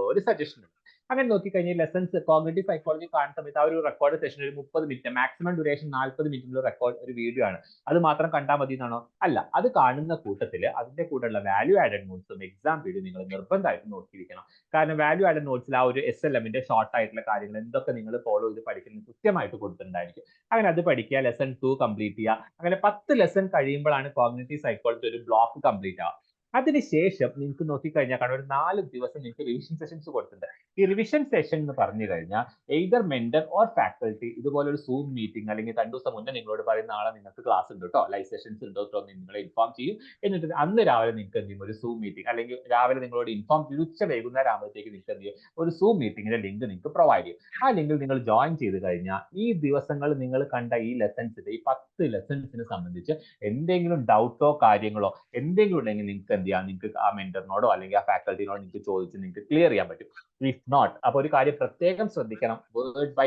ഒരു സജഷൻ. അങ്ങനെ നോക്കിക്കഴിഞ്ഞാൽ ലെസൺസ് കോഗ്നിറ്റീവ് സൈക്കോളജി കാണുന്ന സമയത്ത് ആ ഒരു റെക്കോർഡ് സെഷൻ ഒരു 30 മിനിറ്റ്, മാക്സിമം ഡ്യൂറേഷൻ 40 മിനിറ്റിനുള്ള ഒരു വീഡിയോ ആണ്. അത് മാത്രം കണ്ടാൽ മതി എന്നാണോ? അല്ല, അത് കാണുന്ന കൂട്ടത്തിൽ അതിന്റെ കൂടെയുള്ള വാല്യൂ ആഡഡ് നോട്ട്സും എക്സാം വീഡിയോ നിങ്ങൾ നിർബന്ധമായിട്ട് നോക്കിയിരിക്കണം. കാരണം വാല്യൂ ആഡഡ് നോട്ട്സിൽ ആ ഒരു SLMന്റെ ഷോർട്ട് ആയിട്ടുള്ള കാര്യങ്ങൾ എന്തൊക്കെ നിങ്ങൾ ഫോളോ ചെയ്ത് പഠിക്കുന്നത് കൃത്യമായിട്ട് കൊടുത്തിട്ടുണ്ടായിരിക്കും. അങ്ങനെ അത് പഠിക്കുക, ലെസൺ 2 കംപ്ലീറ്റ് ചെയ്യുക. അങ്ങനെ 10 ലെസൺ കഴിയുമ്പോഴാണ് കോഗ്നിറ്റീവ് സൈക്കോളജി ഒരു ബ്ലോക്ക് കംപ്ലീറ്റ് ആവുക. അതിനുശേഷം നിങ്ങൾക്ക് നോക്കിക്കഴിഞ്ഞാൽ കാണാൻ ഒരു 4 ദിവസം നിങ്ങൾക്ക് റിവിഷൻ സെഷൻസ് കൊടുത്തിട്ടുണ്ട്. ഈ റിവിഷൻ സെഷൻ എന്ന് പറഞ്ഞു കഴിഞ്ഞാൽ എയ്തർ മെന്റർ ഓർ ഫാക്കൽറ്റി ഇതുപോലെ ഒരു സൂം മീറ്റിംഗ്, അല്ലെങ്കിൽ 2 ദിവസം മുന്നേ നിങ്ങളോട് പറയും നാളെ നിങ്ങൾക്ക് ക്ലാസ് ഉണ്ട് കേട്ടോ, ലൈവ് സെഷൻസ് ഉണ്ടോ എന്ന് നിങ്ങളെ ഇൻഫോം ചെയ്യും. എന്നിട്ട് അന്ന് രാവിലെ നിങ്ങൾക്ക് എന്ത് ചെയ്യും, ഒരു സൂം മീറ്റിംഗ്, അല്ലെങ്കിൽ രാവിലെ നിങ്ങളോട് ഇൻഫോം ചെയ്ത് ഉച്ച വൈകുന്നേരം ആകുമ്പോഴത്തേക്ക് നിങ്ങൾക്ക് എന്ത് ചെയ്യും, ഒരു സൂം മീറ്റിംഗിന്റെ ലിങ്ക് നിങ്ങൾക്ക് പ്രൊവൈഡ് ചെയ്യും. ആ ലിങ്കിൽ നിങ്ങൾ ജോയിൻ ചെയ്ത് കഴിഞ്ഞാൽ ഈ ദിവസങ്ങൾ നിങ്ങൾ കണ്ട ഈ ലെസൺസിന്റെ ഈ 10 ലെസൺസിനെ സംബന്ധിച്ച് എന്തെങ്കിലും ഡൗട്ടോ കാര്യങ്ങളോ എന്തെങ്കിലും ഉണ്ടെങ്കിൽ നിങ്ങൾക്ക് എന്ത് ചെയ്യാം, നിങ്ങൾക്ക് ആ മെന്ററിനോടോ അല്ലെങ്കിൽ ആ ഫാക്കൽറ്റിനോടോ നിങ്ങൾക്ക് ചോദിച്ച് നിങ്ങൾക്ക് ക്ലിയർ ചെയ്യാൻ പറ്റും. ഇഫ് നോട്ട്, അപ്പൊ ഒരു കാര്യം പ്രത്യേകം ശ്രദ്ധിക്കണം, വേർഡ് ബൈ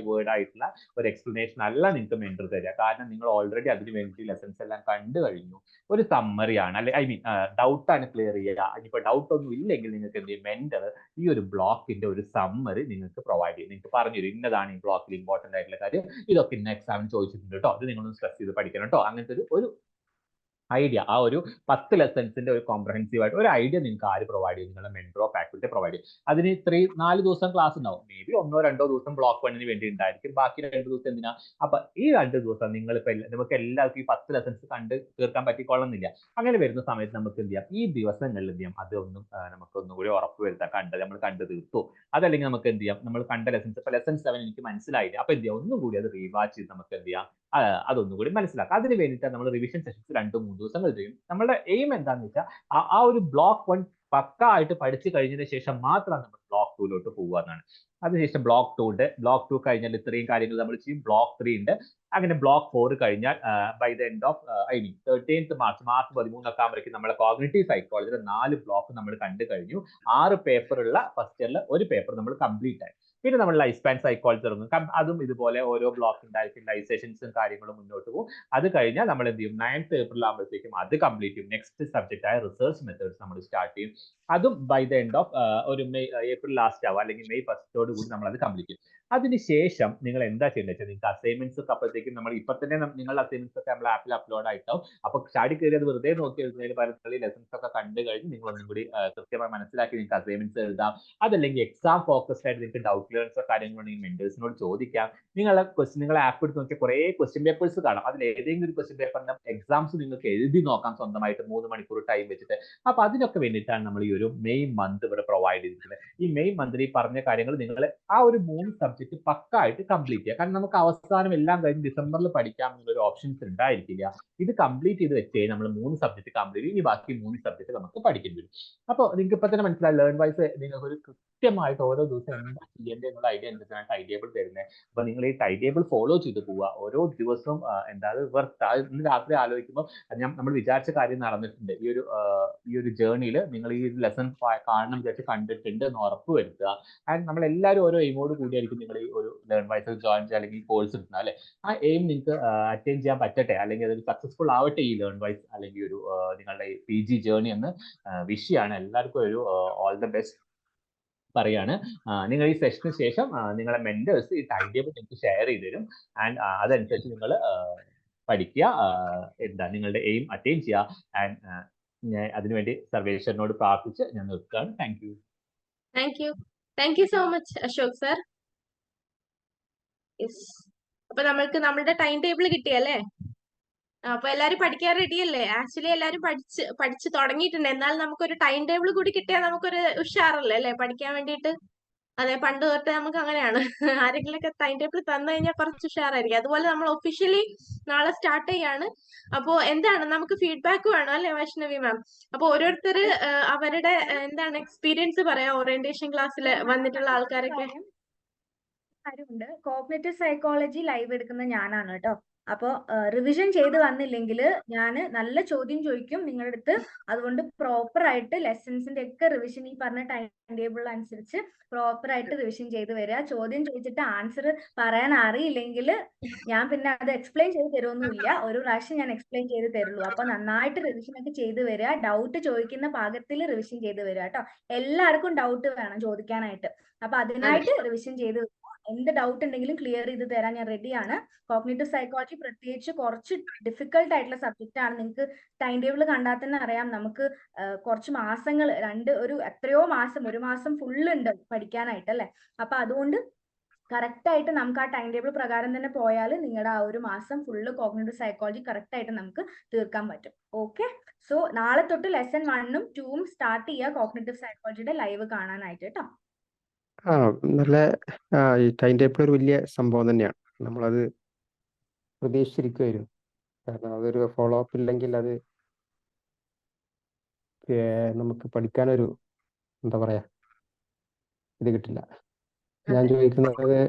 വേർഡ് ആയിട്ടുള്ള ഒരു എക്സ്പ്ലനേഷൻ അല്ല നിങ്ങൾക്ക് മെന്റർ തരിക. കാരണം നിങ്ങൾ ഓൾറെഡി അതിന് വേണ്ടി ലെസൺസ് എല്ലാം കണ്ടു കഴിഞ്ഞു. ഒരു സമ്മറിയാണ്, അല്ലെ ഡൗട്ടാണ് ക്ലിയർ ചെയ്യുക. ഇനിയിപ്പോൾ ഡൗട്ട് ഒന്നും ഇല്ലെങ്കിൽ നിങ്ങൾക്ക് എന്ത് ചെയ്യും, മെന്റർ ഈ ഒരു ബ്ലോക്കിന്റെ ഒരു സമ്മറി നിങ്ങൾക്ക് പ്രൊവൈഡ് ചെയ്യും. നിങ്ങൾക്ക് പറഞ്ഞു തരും, ഇന്നതാണ് ഈ ബ്ലോക്കിൽ ഇമ്പോർട്ടന്റ് ആയിട്ടുള്ള കാര്യം, ഇതൊക്കെ ഇന്ന എക്സാമിന് ചോദിച്ചിട്ടുണ്ട് കേട്ടോ, ഇത് നിങ്ങളൊന്ന് സ്ട്രെസ് ചെയ്ത് പഠിക്കണം കേട്ടോ. അങ്ങനത്തെ ഒരു ഐഡിയ, ആ ഒരു 10 ലെസൺസിന്റെ ഒരു കോംപ്രഹെൻസീവ് ആയിട്ട് ഒരു ഐഡിയ നിങ്ങൾക്ക് ആര് പ്രൊവൈഡ് ചെയ്യും, നിങ്ങളുടെ മെന്ററോ ഫാക്കൽറ്റി പ്രൊവൈഡ് ചെയ്യും. അതിന് 4 ദിവസം ക്ലാസ് ഉണ്ടാവും. മേ ബി 1-2 ദിവസം ബ്ലോക്ക് 1 വേണ്ടി ഉണ്ടായിരിക്കും, ബാക്കി 2 ദിവസം എന്തിനാ. അപ്പൊ ഈ 2 ദിവസം നിങ്ങൾക്ക് എല്ലാവർക്കും ഈ 10 ലെസൺസ് കണ്ട് തീർക്കാൻ പറ്റിക്കൊള്ളുന്നില്ല. അങ്ങനെ വരുന്ന സമയത്ത് നമുക്ക് എന്ത് ചെയ്യാം, ഈ ദിവസങ്ങളിൽ എന്ത് ചെയ്യാം, അതൊന്നും നമുക്കൊന്നും കൂടി ഉറപ്പ് വരുത്താം, നമ്മൾ കണ്ടു തീർത്തു. അതല്ലെങ്കിൽ നമുക്ക് എന്ത് ചെയ്യാം, നമ്മൾ കണ്ട ലെസൺസ്, ഇപ്പൊ ലെസൺ 7 എനിക്ക് മനസ്സിലായില്ല, അപ്പൊ എന്ത് ചെയ്യാം, ഒന്നും കൂടി അത് റീവാച്ച് ചെയ്ത് നമുക്ക് എന്ത് ചെയ്യാം, അതൊന്നും കൂടി മനസ്സിലാക്കാം. അതിന് വേണ്ടിയിട്ട് നമ്മൾ റിവിഷൻ സെഷൻസ് 2-3 ദിവസങ്ങൾ ചെയ്യും. നമ്മുടെ എയിം എന്താണെന്ന് വെച്ചാൽ ആ ഒരു ബ്ലോക്ക് 1 പക്ക ആയിട്ട് പഠിച്ചു കഴിഞ്ഞതിന് ശേഷം മാത്രമാണ് നമ്മൾ ബ്ലോക്ക് 2 പോകുക എന്നാണ്. അതിനുശേഷം ബ്ലോക്ക് 2 ഉണ്ട്. ബ്ലോക്ക് 2 കഴിഞ്ഞാൽ ഇത്രയും കാര്യങ്ങൾ നമ്മൾ ചെയ്യും. ബ്ലോക്ക് 3 ഉണ്ട്. അങ്ങനെ ബ്ലോക്ക് 4 കഴിഞ്ഞാൽ by the end of 13th March 13 ഒക്കെ ആകുമ്പോഴേക്കും നമ്മളെ കോഗ്നിറ്റീവ് സൈക്കോളജിയുടെ 4 ബ്ലോക്ക് നമ്മൾ കണ്ടു കഴിഞ്ഞു. 6 പേപ്പറുള്ള ഫസ്റ്റ് ഇയറിൽ ഒരു പേപ്പർ നമ്മൾ കംപ്ലീറ്റ് ആയി. പിന്നെ നമ്മൾ ലൈഫ് സ്പാൻ സൈക്കോളജി തുടങ്ങും. അതും ഇതുപോലെ ഓരോ ബ്ലോക്ക് ഉണ്ടായിരിക്കും, ലൈഫ് സെഷൻസും കാര്യങ്ങളും മുന്നോട്ട് പോകും. അത് കഴിഞ്ഞാൽ നമ്മൾ എന്ത് ചെയ്യും, 9th ഏപ്രിൽ ആകുമ്പോഴത്തേക്കും അത് കംപ്ലീറ്റ് ചെയ്യും. നെക്സ്റ്റ് സബ്ജക്റ്റ് ആയ റിസർച്ച് മെത്തേഡ്സ് നമ്മൾ സ്റ്റാർട്ട് ചെയ്യും. അതും ബൈ ദ എൻഡ് ഓഫ് ഒരു ഏപ്രിൽ ലാസ്റ്റ് ആവുക, അല്ലെങ്കിൽ മെയ് 1 കൂടി നമ്മൾ അത് കംപ്ലീറ്റ് ചെയ്യും. അതിനുശേഷം നിങ്ങൾ എന്താ ചെയ്യേണ്ടത് വെച്ചാൽ, നിങ്ങൾക്ക് അസൈൻമെന്റ്സ് ഒക്കെ അപ്പോഴത്തേക്കും നമ്മൾ ഇപ്പൊ തന്നെ നിങ്ങളുടെ അസൈൻമെന്റ്സ് ഒക്കെ നമ്മൾ ആപ്പിൽ അപ്ലോഡ് ആയിട്ടാവും. അപ്പൊ ചാടി കയറി അത് വെറുതെ നോക്കി എഴുതുന്നതിന് പകരം ലെസൺസ് ഒക്കെ കണ്ടു കഴിഞ്ഞ് നിങ്ങൾ ഒന്നും കൂടി കൃത്യമായി മനസ്സിലാക്കി നിങ്ങൾക്ക് അസൈൻമെന്റ്സ് എഴുതാം. അതല്ലെങ്കിൽ എക്സാം ഫോക്കസ്ഡ് ആയിട്ട് നിങ്ങൾക്ക് ഡൗട്ട് ക്ലിയറൻസോ കാര്യങ്ങളുണ്ടെങ്കിൽ മെന്റേഴ്സിനോട് ചോദിക്കാം. നിങ്ങളെ ആപ്പ് എടുത്ത് നോക്കിയാൽ കുറെ ക്വസ്റ്റ്യൻ പേപ്പേഴ്സ് കാണാം. അതിൽ ഏതെങ്കിലും ഒരു ക്വസ്റ്റ്യൻ പേപ്പറിന്റെ എക്സാംസ് നിങ്ങൾക്ക് എഴുതി നോക്കാം സ്വന്തമായിട്ട് 3 മണിക്കൂർ ടൈം വെച്ചിട്ട്. അപ്പൊ അതിനൊക്കെ വേണ്ടിയിട്ടാണ് നമ്മൾ ഈ ഒരു മെയ് മന്ത് ഇവിടെ പ്രൊവൈഡ് ചെയ്തിട്ടുള്ളത്. ഈ മെയ് മന്തിൽ ഈ പറഞ്ഞ കാര്യങ്ങൾ നിങ്ങൾ ആ ഒരു 3 സബ്ജക്ട് പക്കായിട്ട് കംപ്ലീറ്റ് ചെയ്യുക. കാരണം നമുക്ക് അവസാനം എല്ലാം കഴിഞ്ഞ് ഡിസംബറിൽ പഠിക്കാം എന്നുള്ള ഓപ്ഷൻസ് ഉണ്ടായിരിക്കില്ല. ഇത് കംപ്ലീറ്റ് ചെയ്ത് വെച്ച് നമ്മൾ 3 സബ്ജക്ട് കംപ്ലീറ്റ് ചെയ്യും. ഇനി ബാക്കി 3 സബ്ജക്ട് നമുക്ക് പഠിക്കേണ്ടി വരും. അപ്പോൾ നിങ്ങൾക്ക് ഇപ്പൊ തന്നെ മനസ്സിലായി, ലേൺ വൈസ് നിങ്ങൾക്ക് ഒരു കൃത്യമായിട്ട് ഓരോ ദിവസം എന്താ ചെയ്യേണ്ടത് എന്നുള്ള ഐഡിയ എന്താണ് ടൈം ടേബിൾ തരുന്നത്. അപ്പൊ നിങ്ങൾ ഈ ടൈം ടേബിൾ ഫോളോ ചെയ്ത് പോവുക. ഓരോ ദിവസവും ഇന്ന് രാത്രി ആലോചിക്കുമ്പോൾ നമ്മൾ വിചാരിച്ച കാര്യം നടന്നിട്ടുണ്ട്. ഈ ഒരു ജേർണിയിൽ നിങ്ങൾ ഈ ലെസൺ കാണണം വിചാരിച്ച് കണ്ടിട്ടുണ്ട് എന്ന് ഉറപ്പ് വരുത്തുക. ആൻഡ് നമ്മൾ എല്ലാവരും ഓരോ എയിമോട് കൂടിയായിരിക്കും നിങ്ങൾ ഈ ഒരു ലേൺ വൈസ് ജോയിൻ ചെയ്യുക അല്ലെങ്കിൽ കോഴ്സ് എടുക്കുന്നത്, അല്ലെ. ആ എയിം നിങ്ങൾക്ക് അറ്റൈൻ ചെയ്യാൻ പറ്റട്ടെ, അല്ലെങ്കിൽ അതൊരു സക്സസ്ഫുൾ ആവട്ടെ ഈ ലേൺ വൈസ് അല്ലെങ്കിൽ ഒരു നിങ്ങളുടെ PG ജേർണി എന്ന് വിഷ് ചെയ്യാണ്. എല്ലാവർക്കും ഒരു ഓൾ ദ ബെസ്റ്റ് പറയാണ്. നിങ്ങൾ ഈ സെഷന് ശേഷം നിങ്ങളെ മെന്റേഴ്സ് ഈ ടൈം ടേബിൾ നിങ്ങൾക്ക് ഷെയർ ചെയ്ത് തരും. ആൻഡ് അതനുസരിച്ച് നിങ്ങൾ പഠിക്കുക, നിങ്ങളുടെ എയിം അറ്റൈൻ ചെയ്യുക. ആൻഡ് അതിനുവേണ്ടി സർവേശ്വരനോട് പ്രാർത്ഥിച്ച് ഞാൻ നിർത്തുകയാണ്. Thank you so much Ashok sir. അപ്പൊ നമ്മൾക്ക് നമ്മുടെ ടൈം ടേബിൾ കിട്ടിയല്ലേ? അപ്പൊ എല്ലാരും പഠിക്കാൻ റെഡിയല്ലേ? ആക്ച്വലി എല്ലാരും പഠിച്ച് തുടങ്ങിയിട്ടുണ്ട്. എന്നാൽ നമുക്കൊരു ടൈം ടേബിൾ കൂടി കിട്ടിയാൽ നമുക്കൊരു ഉഷാറല്ലേ അല്ലെ പഠിക്കാൻ വേണ്ടിയിട്ട്? അതെ, പണ്ട് തൊട്ട് നമുക്ക് അങ്ങനെയാണ്. ആരെങ്കിലുമൊക്കെ ടൈം ടേബിൾ തന്നു കഴിഞ്ഞാൽ കുറച്ച് ഉഷാറായിരിക്കും. അതുപോലെ നമ്മൾ ഒഫീഷ്യലി നാളെ സ്റ്റാർട്ട് ചെയ്യാണ്. അപ്പോ എന്താണ് നമുക്ക് ഫീഡ്ബാക്ക് വേണം അല്ലെ വൈഷ്ണവി മാം? അപ്പൊ ഓരോരുത്തര് അവരുടെ എന്താണ് എക്സ്പീരിയൻസ് പറയാം ഓറിയന്റേഷൻ ക്ലാസ്സിൽ വന്നിട്ടുള്ള ആൾക്കാരൊക്കെ. കാര്യമുണ്ട്. കോഗ്നിറ്റീവ് സൈക്കോളജി ലൈവ് എടുക്കുന്ന ഞാനാണ് കേട്ടോ. അപ്പോൾ റിവിഷൻ ചെയ്ത് വന്നില്ലെങ്കിൽ ഞാൻ നല്ല ചോദ്യം ചോദിക്കും നിങ്ങളുടെ അടുത്ത്. അതുകൊണ്ട് പ്രോപ്പർ ആയിട്ട് ലെസൺസിന്റെ ഒക്കെ റിവിഷൻ ഈ പറഞ്ഞ ടൈം ടേബിൾ അനുസരിച്ച് പ്രോപ്പർ ആയിട്ട് റിവിഷൻ ചെയ്ത് വരിക. ചോദ്യം ചോദിച്ചിട്ട് ആൻസർ പറയാൻ അറിയില്ലെങ്കിൽ ഞാൻ പിന്നെ അത് എക്സ്പ്ലെയിൻ ചെയ്ത് തരുമൊന്നുമില്ല. ഒരു പ്രാവശ്യം ഞാൻ എക്സ്പ്ലെയിൻ ചെയ്ത് തരുള്ളൂ. അപ്പൊ നന്നായിട്ട് റിവിഷൻ ഒക്കെ ചെയ്ത് വരിക. ഡൗട്ട് ചോദിക്കുന്ന പാകത്തിൽ റിവിഷൻ ചെയ്ത് വരിക കേട്ടോ. എല്ലാവർക്കും ഡൗട്ട് വേണം ചോദിക്കാനായിട്ട്. അപ്പൊ അതിനായിട്ട് റിവിഷൻ ചെയ്ത് എന്ത് ഡൗട്ട് ഉണ്ടെങ്കിലും ക്ലിയർ ചെയ്ത് തരാൻ ഞാൻ റെഡിയാണ്. കോഗ്നിറ്റീവ് സൈക്കോളജി പ്രത്യേകിച്ച് കുറച്ച് ഡിഫിക്കൽട്ട് ആയിട്ടുള്ള സബ്ജക്റ്റ് ആണ്. നിങ്ങൾക്ക് ടൈം ടേബിൾ കണ്ടാൽ തന്നെ അറിയാം. നമുക്ക് കുറച്ച് മാസങ്ങൾ എത്രയോ മാസം, ഒരു മാസം ഫുള്ള് ഉണ്ട് പഠിക്കാനായിട്ട് അല്ലെ. അപ്പൊ അതുകൊണ്ട് കറക്റ്റ് ആയിട്ട് നമുക്ക് ആ ടൈം ടേബിൾ പ്രകാരം തന്നെ പോയാൽ നിങ്ങളുടെ ആ ഒരു മാസം ഫുള്ള് കോഗ്നിറ്റീവ് സൈക്കോളജി കറക്റ്റ് ആയിട്ട് നമുക്ക് തീർക്കാൻ പറ്റും. ഓക്കെ, സോ നാളെ തൊട്ട് ലെസൺ 1ഉം 2ഉം സ്റ്റാർട്ട് ചെയ്യുക കോഗ്നിറ്റീവ് സൈക്കോളജിയുടെ ലൈവ് കാണാനായിട്ട് കേട്ടോ. നല്ല ഈ ടൈം ടേബിൾ ഒരു വലിയ സംഭവം തന്നെയാണ്. നമ്മളത് പ്രതീക്ഷിച്ചിരിക്കുമായിരുന്നു. കാരണം അതൊരു ഫോളോ അപ്പ് ഇല്ലെങ്കിൽ അത് നമുക്ക് പഠിക്കാനൊരു എന്താ പറയാ ഇത് കിട്ടില്ല. ഞാൻ ചോദിക്കുന്നത്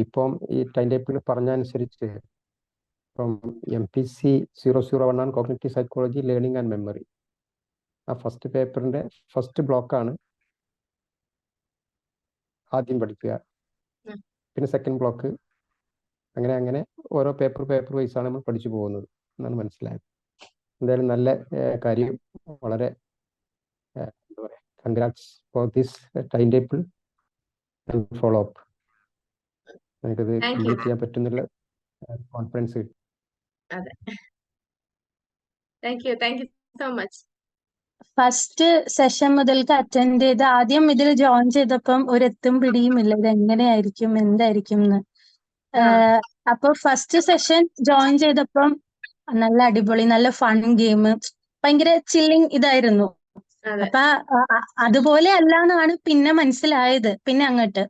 ഇപ്പം ഈ ടൈം ടേബിൾ പറഞ്ഞ അനുസരിച്ച് ഇപ്പം MPC 001 ആണ് cognitive psychology learning and memory. ആ ഫസ്റ്റ് പേപ്പറിന്റെ ഫസ്റ്റ് ബ്ലോക്കാണ് ആദ്യം പഠിക്കുക. പിന്നെ സെക്കൻഡ് ബ്ലോക്ക് അങ്ങനെ അങ്ങനെ ഓരോ പേപ്പർ വൈസാണ് നമ്മൾ പഠിച്ചു പോകുന്നത് എന്നാണ് മനസ്സിലായത്. എന്തായാലും നല്ല കാര്യം. വളരെ എന്താ പറയുക, congrats for this time table and follow up. നമുക്കത് കംപ്ലീറ്റ് ചെയ്യാൻ പറ്റുന്നുള്ള കോൺഫിഡൻസ് കിട്ടും. അതെ, thank you so much. First session മുതൽക്ക് അറ്റൻഡ് ചെയ്ത് ആദ്യം ഇതിൽ ജോയിൻ ചെയ്തപ്പം ഒരെത്തും പിടിയുമില്ല ഇത് എങ്ങനെയായിരിക്കും എന്തായിരിക്കും എന്ന്. അപ്പൊ ഫസ്റ്റ് സെഷൻ ജോയിൻ ചെയ്തപ്പം നല്ല അടിപൊളി, നല്ല ഫൺ ഗെയിം, ഭയങ്കര ചില്ലിങ് ഇതായിരുന്നു. അപ്പൊ അതുപോലെ അല്ലാന്നാണ് പിന്നെ മനസ്സിലായത് പിന്നെ അങ്ങോട്ട്.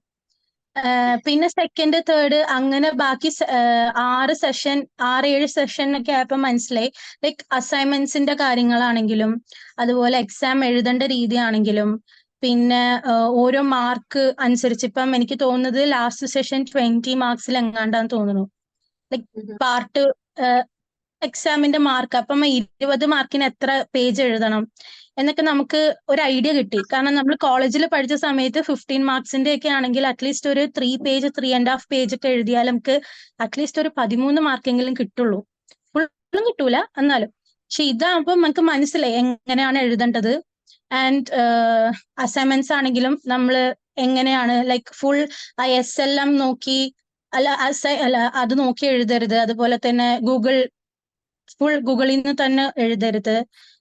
പിന്നെ സെക്കൻഡ് തേർഡ് അങ്ങനെ ബാക്കി 6-7 സെഷനൊക്കെ ആയപ്പോ മനസ്സിലായി ലൈക്ക് അസൈൻമെന്റ്സിന്റെ കാര്യങ്ങളാണെങ്കിലും അതുപോലെ എക്സാം എഴുതേണ്ട രീതിയാണെങ്കിലും പിന്നെ ഓരോ മാർക്ക് അനുസരിച്ച് ഇപ്പം എനിക്ക് തോന്നുന്നത് ലാസ്റ്റ് സെഷൻ 20 മാർക്സിൽ എങ്ങാണ്ടാന്ന് തോന്നുന്നു. ലൈക്ക് പാർട്ട് എക്സാമിന്റെ മാർക്ക്. അപ്പം 20 മാർക്കിന് എത്ര പേജ് എഴുതണം എന്നൊക്കെ നമുക്ക് ഒരു ഐഡിയ കിട്ടി. കാരണം നമ്മൾ കോളേജിൽ പഠിച്ച സമയത്ത് 15 മാർക്സിന്റെ ഒക്കെ ആണെങ്കിൽ അറ്റ്ലീസ്റ്റ് ഒരു 3 പേജ് 3.5 പേജ് ഒക്കെ എഴുതിയാൽ നമുക്ക് അറ്റ്ലീസ്റ്റ് ഒരു 13 മാർക്കെങ്കിലും കിട്ടുള്ളൂ. ഫുള്ളും കിട്ടൂല എന്നാലും. പക്ഷെ ഇതാകുമ്പോൾ നമുക്ക് മനസ്സിലായി എങ്ങനെയാണ് എഴുതേണ്ടത്. ആൻഡ് അസൈൻമെന്റ്സ് ആണെങ്കിലും നമ്മൾ എങ്ങനെയാണ് ലൈക്ക് ഫുൾ SLM നോക്കി അല്ല അത് നോക്കി എഴുതരുത്. അതുപോലെ തന്നെ ഗൂഗിളിൽ നിന്ന് തന്നെ എഴുതരുത്.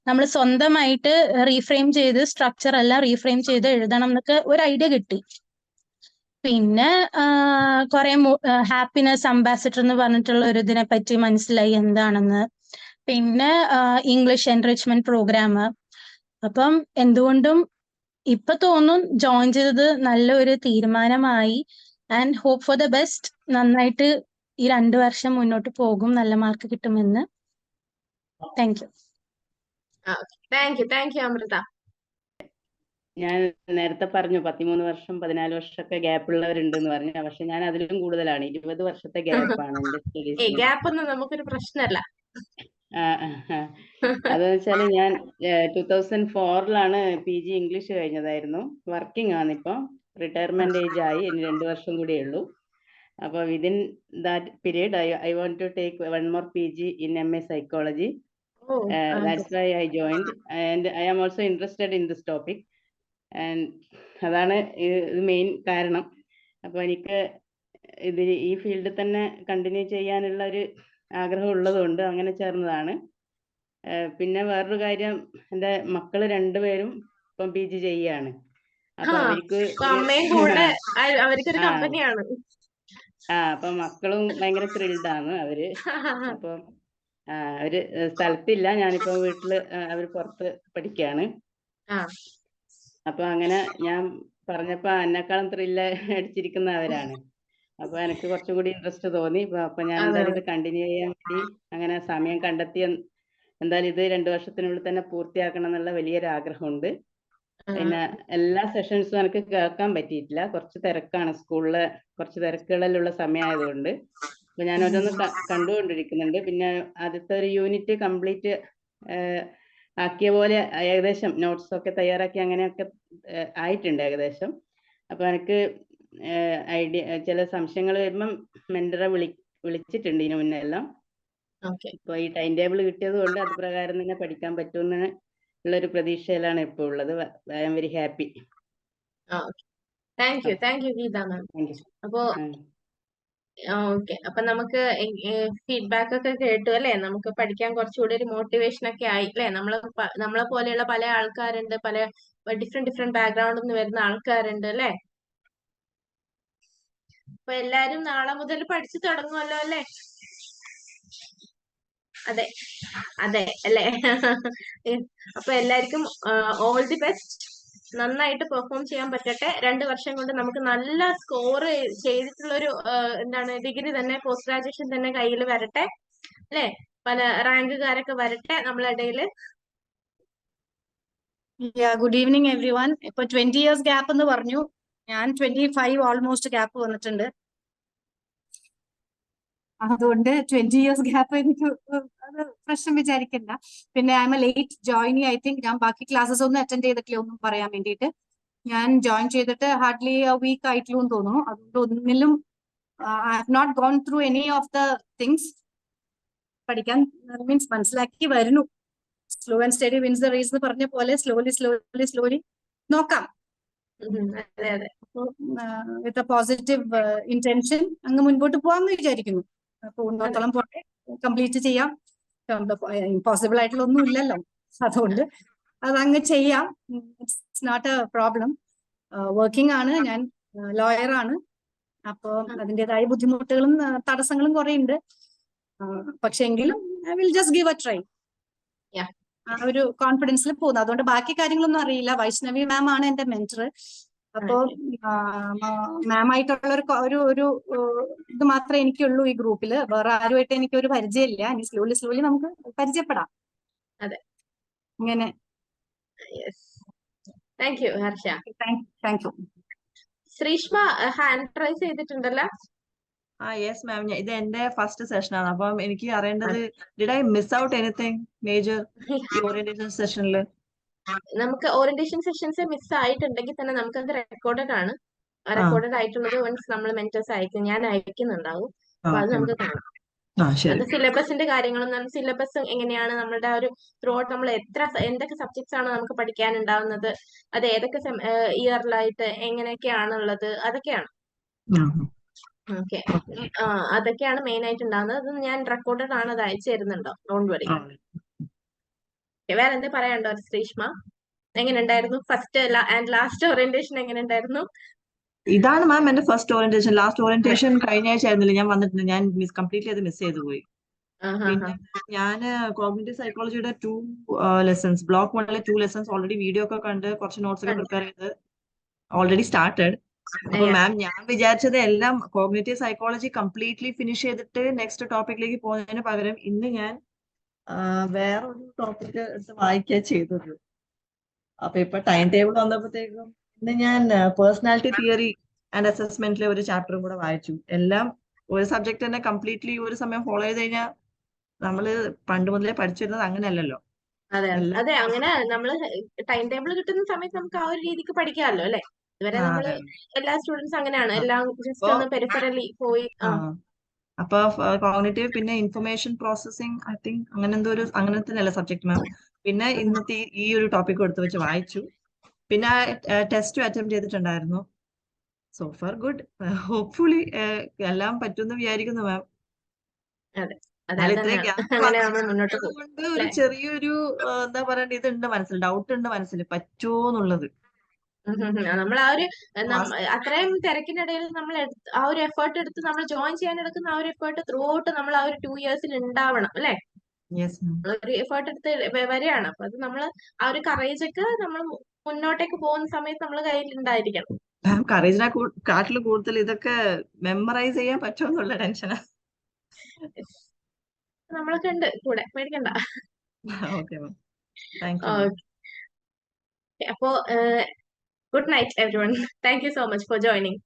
നമ്മൾ സ്വന്തമായിട്ട് റീഫ്രെയിം ചെയ്ത് സ്ട്രക്ചർ എല്ലാം റീഫ്രെയിം ചെയ്ത് എഴുതണം എന്നൊക്കെ ഒരു ഐഡിയ കിട്ടി. പിന്നെ കുറെ ഹാപ്പിനെസ് അംബാസിഡർ എന്ന് പറഞ്ഞിട്ടുള്ള ഒരു ഇതിനെ പറ്റി മനസ്സിലായി എന്താണെന്ന്. പിന്നെ ഇംഗ്ലീഷ് എൻറിച്ച്മെന്റ് പ്രോഗ്രാം. അപ്പം എന്തുകൊണ്ടും ഇപ്പൊ തോന്നും ജോയിൻ ചെയ്തത് നല്ലൊരു തീരുമാനമായി. And hope for the best. നന്നായിട്ട് ഈ 2 വർഷം മുന്നോട്ട് പോകും, നല്ല മാർക്ക് കിട്ടുമെന്ന്. Thank you. Thank you Amrita. ഞാൻ നേരത്തെ പറഞ്ഞു 13 വർഷം 14 വർഷമൊക്കെ ഗ്യാപ്പ് ഉള്ളവരുണ്ടെന്ന് പറഞ്ഞു. പക്ഷെ ഞാൻ അതിലും കൂടുതലാണ്. 20 വർഷത്തെ ഗ്യാപ്പാണ് എന്റെ സ്റ്റഡീസിന്. ഗ്യാപ്പ് ഒന്നും നമുക്കൊരു പ്രശ്നമല്ല. അതെന്ന് വെച്ചാല് ഞാൻ 2004 PG ഇംഗ്ലീഷ് കഴിഞ്ഞതായിരുന്നു. വർക്കിംഗ് ആണ് ഇപ്പൊ. റിട്ടയർമെന്റ് ഏജ് ആയി. ഇനി 2 വർഷം കൂടിയേ ഉള്ളൂ. അപ്പൊ within that period I want to take 1 more PG in MA psychology. That's why I joined and I am also interested in this topic. And അതാണ് മെയിൻ കാരണം. അപ്പൊ എനിക്ക് ഈ ഫീൽഡിൽ തന്നെ കണ്ടിന്യൂ ചെയ്യാനുള്ള ഒരു ആഗ്രഹം ഉള്ളതുകൊണ്ട് അങ്ങനെ ചേർന്നതാണ്. പിന്നെ വേറൊരു കാര്യം, എൻ്റെ മക്കള് 2 പേരും ഇപ്പം PG ചെയ്യാണ്. അപ്പൊ അവർക്ക് അപ്പൊ മക്കളും ഭയങ്കര ത്രിൽഡ് ആണ് അവര്. അപ്പം അവര് സ്ഥലത്തില്ല, ഞാനിപ്പോ വീട്ടില് അവര് പുറത്ത് പഠിക്കാണ്. അപ്പൊ അങ്ങനെ ഞാൻ പറഞ്ഞപ്പോ എന്നെക്കാളും ത്രില്ല് അടിച്ചിരിക്കുന്നവരാണ്. അപ്പൊ എനിക്ക് കുറച്ചുകൂടി ഇൻട്രസ്റ്റ് തോന്നി. അപ്പൊ ഞാൻ അതെ എന്തായാലും അതെ ഇത് കണ്ടിന്യൂ ചെയ്യാൻ വേണ്ടി അങ്ങനെ സമയം കണ്ടെത്തി. എന്തായാലും ഇത് 2 വർഷത്തിനുള്ളിൽ തന്നെ പൂർത്തിയാക്കണം എന്നുള്ള വലിയൊരു ആഗ്രഹമുണ്ട്. ആ, പിന്നെ എല്ലാ സെഷൻസും എനിക്ക് കേൾക്കാൻ പറ്റിയിട്ടില്ല. കുറച്ച് തിരക്കാണ്, സ്കൂളിലെ കുറച്ച് തിരക്കുകളിലുള്ള സമയമായതുകൊണ്ട്. അപ്പൊ ഞാൻ ഓരോന്ന് കണ്ടുകൊണ്ടിരിക്കുന്നുണ്ട്. പിന്നെ ആദ്യത്തെ ഒരു യൂണിറ്റ് കംപ്ലീറ്റ് ആക്കിയ പോലെ ഏകദേശം നോട്ട്സ് ഒക്കെ തയ്യാറാക്കി അങ്ങനെയൊക്കെ ആയിട്ടുണ്ട് ഏകദേശം. അപ്പൊ എനിക്ക് ഐഡിയ ചില സംശയങ്ങൾ വരുമ്പം മെന്ററെ വിളിച്ചിട്ടുണ്ട് ഇതിനു മുന്നേ എല്ലാം. ഓക്കെ ഇപ്പൊ ഈ ടൈം ടേബിൾ കിട്ടിയത് കൊണ്ട് അത് പ്രകാരം തന്നെ പഠിക്കാൻ പറ്റുമെന്ന് ഉള്ളൊരു പ്രതീക്ഷയിലാണ് ഇപ്പോൾ ഉള്ളത്. I am very happy. ആ okay thank you Geetha ma'am. Thank you. അപ്പോ ഓക്കെ, അപ്പൊ നമുക്ക് ഫീഡ്ബാക്ക് ഒക്കെ കേട്ടു അല്ലെ? നമുക്ക് പഠിക്കാൻ കുറച്ചുകൂടി ഒരു മോട്ടിവേഷൻ ഒക്കെ ആയി അല്ലെ? നമ്മളെ പോലെയുള്ള പല ആൾക്കാരുണ്ട്, പല ഡിഫറെന്റ് ബാക്ക്ഗ്രൗണ്ടിൽ നിന്ന് വരുന്ന ആൾക്കാരുണ്ട് അല്ലെ? അപ്പൊ എല്ലാരും നാളെ മുതൽ പഠിച്ചു തുടങ്ങുമല്ലോ അല്ലെ? അതെ അതെ അല്ലേ? അപ്പൊ എല്ലാവർക്കും ഓൾ ദി ബെസ്റ്റ്. നന്നായിട്ട് പെർഫോം ചെയ്യാൻ പറ്റട്ടെ. 2 വർഷം കൊണ്ട് നമുക്ക് നല്ല സ്കോർ ചെയ്തിട്ടുള്ള ഒരു എന്താണ് ഡിഗ്രി തന്നെ, പോസ്റ്റ് ഗ്രാജുവേഷൻ തന്നെ കയ്യിൽ വരട്ടെ അല്ലെ? പല റാങ്കുകാരൊക്കെ വരട്ടെ നമ്മളെ ഇടയില്. Good evening every one. ഇപ്പൊ 20 years ഗ്യാപ്പ് എന്ന് പറഞ്ഞു. ഞാൻ 25 ഓൾമോസ്റ്റ് ഗ്യാപ്പ് വന്നിട്ടുണ്ട്. അതുകൊണ്ട് 20 years ഗ്യാപ്പ് എനിക്ക് അത് പ്രശ്നം വിചാരിക്കണ്ട. പിന്നെ I M A late joining. I think ഞാൻ ബാക്കി ക്ലാസ്സസ് ഒന്നും അറ്റൻഡ് ചെയ്തിട്ടില്ല ഒന്നും പറയാൻ വേണ്ടിയിട്ട്. ഞാൻ ജോയിൻ ചെയ്തിട്ട് ഹാർഡ്ലി വീക്ക് ആയിട്ടുള്ളൂ എന്ന് തോന്നുന്നു. അതുകൊണ്ട് ഒന്നിലും I have not gone through any of the things. പഠിക്കാൻ മീൻസ് മനസ്സിലാക്കി വരുന്നു. Slow and study wins the race എന്ന് പറഞ്ഞ പോലെ സ്ലോലി നോക്കാം. അതെ അതെ വിത്ത് എ പോസിറ്റീവ് ഇന്റൻഷൻ അങ്ങ് മുൻപോട്ട് പോകാമെന്ന് വിചാരിക്കുന്നു. പോകുന്നിടത്തോളം പോട്ടെ, കംപ്ലീറ്റ് ചെയ്യാം. ഇമ്പോസിബിൾ ആയിട്ടുള്ള ഒന്നും ഇല്ലല്ലോ, അതുകൊണ്ട് അതങ്ങ് ചെയ്യാം. It's not a problem. Working ആണ് ഞാൻ, ലോയറാണ്. അപ്പോൾ അതിൻ്റെതായ ബുദ്ധിമുട്ടുകളും തടസ്സങ്ങളും കുറെ ഉണ്ട്. പക്ഷെ എങ്കിലും I will just give A try. ആ ഒരു കോൺഫിഡൻസിൽ പോകുന്നു. അതുകൊണ്ട് ബാക്കി കാര്യങ്ങളൊന്നും അറിയില്ല. വൈഷ്ണവി മാം ആണ് എന്റെ മെന്റർ. അപ്പോ മാം ആയിട്ടുള്ള ഒരു ഇത് മാത്രമേ എനിക്കുള്ളൂ ഈ ഗ്രൂപ്പിൽ. വേറെ ആരുമായിട്ട് എനിക്ക് ഒരു പരിചയമില്ല. ഇനി സ്ലോലി നമുക്ക് പരിചയപ്പെടാം. അതെ, ഇങ്ങനെ. Thank you Harsha. Thank you. Sreeshma hand raise ചെയ്തിട്ടുണ്ടല്ലോ. യെസ് മാം, ഇത് എന്റെ ഫസ്റ്റ് സെഷൻ ആണ്. അപ്പം എനിക്ക് അറിയേണ്ടത്, did I miss out anything major ഈ ഓറിയന്റേഷൻ സെഷനിൽ? നമുക്ക് ഓറിയന്റേഷൻ സെഷൻസ് മിസ് ആയിട്ടുണ്ടെങ്കിൽ തന്നെ നമുക്കത് റെക്കോർഡഡ് ആണ്. റെക്കോർഡഡ് ആയിട്ടുള്ളത് വൺസ് നമ്മൾ മെന്റേഴ്സ് അയക്കും, ഞാൻ അയക്കുന്നുണ്ടാവും. അപ്പൊ അത് നമുക്ക് കാണാം. അത് സിലബസിന്റെ കാര്യങ്ങളും, സിലബസ് എങ്ങനെയാണ് നമ്മളുടെ ഒരു ത്രൂ ഔട്ട്, നമ്മൾ എന്തൊക്കെ സബ്ജക്ട്സ് ആണ് നമുക്ക് പഠിക്കാനുണ്ടാവുന്നത്, അത് ഏതൊക്കെ ഇയറിലായിട്ട് എങ്ങനെയൊക്കെയാണുള്ളത്, അതൊക്കെയാണ്. ഓക്കെ, അതൊക്കെയാണ് മെയിൻ ആയിട്ട് ഉണ്ടാകുന്നത്. അത് ഞാൻ റെക്കോർഡഡ് ആണ്, അത് അയച്ചു തരുന്നുണ്ടോ? Don't worry. വേറെ എന്താ പറയാനുണ്ടോ ശ്രീഷ്മ? എങ്ങനെ ഉണ്ടായിരുന്നു ഫസ്റ്റ് ആൻഡ് ലാസ്റ്റ് ഓറിയന്റേഷൻ? എങ്ങനെ ഉണ്ടായിരുന്നു? ഇതാണ് മാം എന്റെ ഫസ്റ്റ് ഓറിയന്റേഷൻ. ലാസ്റ്റ് ഓറിയന്റേഷൻ കഴിഞ്ഞ ആഴ്ച ആയിരുന്നില്ല ഞാൻ വന്നിട്ടുണ്ട്. ഞാൻ കംപ്ലീറ്റ്ലി അത് മിസ് ചെയ്തു പോയി. പിന്നെ ഞാൻ കോഗ്നിറ്റീവ് സൈക്കോളജിയുടെ 2 ലെസൺസ്, ബ്ലോക്ക് 1-ലെ 2 ലെസൺസ് ഓൾറെഡി വീഡിയോ ഒക്കെ കണ്ട് കുറച്ച് നോട്ട്സ് ഒക്കെ പ്രിപ്പയർ ചെയ്ത് ഓൾറെഡി സ്റ്റാർട്ടഡ്. അപ്പൊ മാം, ഞാൻ വിചാരിച്ചത് എല്ലാം കോഗ്നിറ്റീവ് സൈക്കോളജി കംപ്ലീറ്റ്ലി ഫിനിഷ് ചെയ്തിട്ട് നെക്സ്റ്റ് ടോപ്പിക്കിലേക്ക് പോകുന്നതിന് പകരം ഇന്ന് ഞാൻ വേറൊരു ടോപ്പിക് എടുത്ത് വായിക്കുക ചെയ്തത്. അപ്പൊ ഇപ്പൊ ടൈം ടേബിൾ വന്നപ്പോഴത്തേക്കും ഇന്ന് ഞാൻ പേഴ്സണാലിറ്റി തിയറി ആൻഡ് അസസ്മെന്റിലെ ഒരു ചാപ്റ്ററും കൂടെ വായിച്ചു. എല്ലാം ഒരു സബ്ജക്ട് തന്നെ കംപ്ലീറ്റ്ലി ഒരു സമയം ഫോളോ ചെയ്ത് കഴിഞ്ഞാൽ നമ്മള് പണ്ട് മുതലേ പഠിച്ചിരുന്നത് അങ്ങനെയല്ലല്ലോ. അതെ അതെ, അങ്ങനെ നമ്മള് ടൈം ടേബിൾ കിട്ടുന്ന സമയത്ത് നമുക്ക് ആ ഒരു രീതിക്ക് പഠിക്കാമല്ലോ അല്ലെ? ഇതുവരെ നമ്മള് എല്ലാ സ്റ്റുഡൻസ് അങ്ങനെയാണ്, എല്ലാം ജസ്റ്റ് ഒന്ന് പെരിഫറലി പോയി. അപ്പൊ കോഗ്നിറ്റീവ്, പിന്നെ ഇൻഫർമേഷൻ പ്രോസസ്സിംഗ്, ഐ തിങ്ക് അങ്ങനെ എന്തോ ഒരു അങ്ങനെ തന്നെയല്ല സബ്ജക്ട് മാം. പിന്നെ ഇന്നത്തെ ഈ ഒരു ടോപ്പിക് എടുത്ത് വെച്ച് വായിച്ചു. പിന്നെ ടെസ്റ്റ് അറ്റംപ്റ്റ് ചെയ്തിട്ടുണ്ടായിരുന്നു. So far good. ഹോപ്പ്ഫുള്ളി എല്ലാം പറ്റുമെന്ന് വിചാരിക്കുന്നു മാം. കൊണ്ട് ഒരു ചെറിയൊരു എന്താ പറയണ്ട, ഇതുണ്ട് മനസ്സിൽ, ഡൗട്ട് ഉണ്ട് മനസ്സിൽ, പറ്റുമോന്നുള്ളത്. നമ്മൾ ആ ഒരു അത്രയും തിരക്കിനിടയിൽ നമ്മൾ ആ ഒരു എഫേർട്ട് എടുത്ത് നമ്മൾ ജോയിൻ ചെയ്യാൻ എടുക്കുന്ന ആ ഒരു എഫേർട്ട് ത്രൂ ഔട്ട് നമ്മൾ ആ ഒരു 2 years ഉണ്ടാവണം അല്ലെ? ഒരു എഫേർട്ട് എടുത്ത് വരികയാണ്. അപ്പൊ അത് നമ്മൾ ആ ഒരു കറേജ് ഒക്കെ നമ്മൾ മുന്നോട്ടേക്ക് പോകുന്ന സമയത്ത് നമ്മൾ കയ്യിൽ ഉണ്ടായിരിക്കണം. മാം കറേജിനെ കാട്ടിലും കൂടുതൽ ഇതൊക്കെ മെമ്മറൈസ് ചെയ്യാൻ പറ്റുമെന്നുള്ള ടെൻഷനാ. നമ്മളൊക്കെ ഉണ്ട് കൂടെ, പേടിക്കണ്ട. Okay ma'am, thank you ma'am. Okay, അപ്പോ good night everyone. Thank you so much for joining.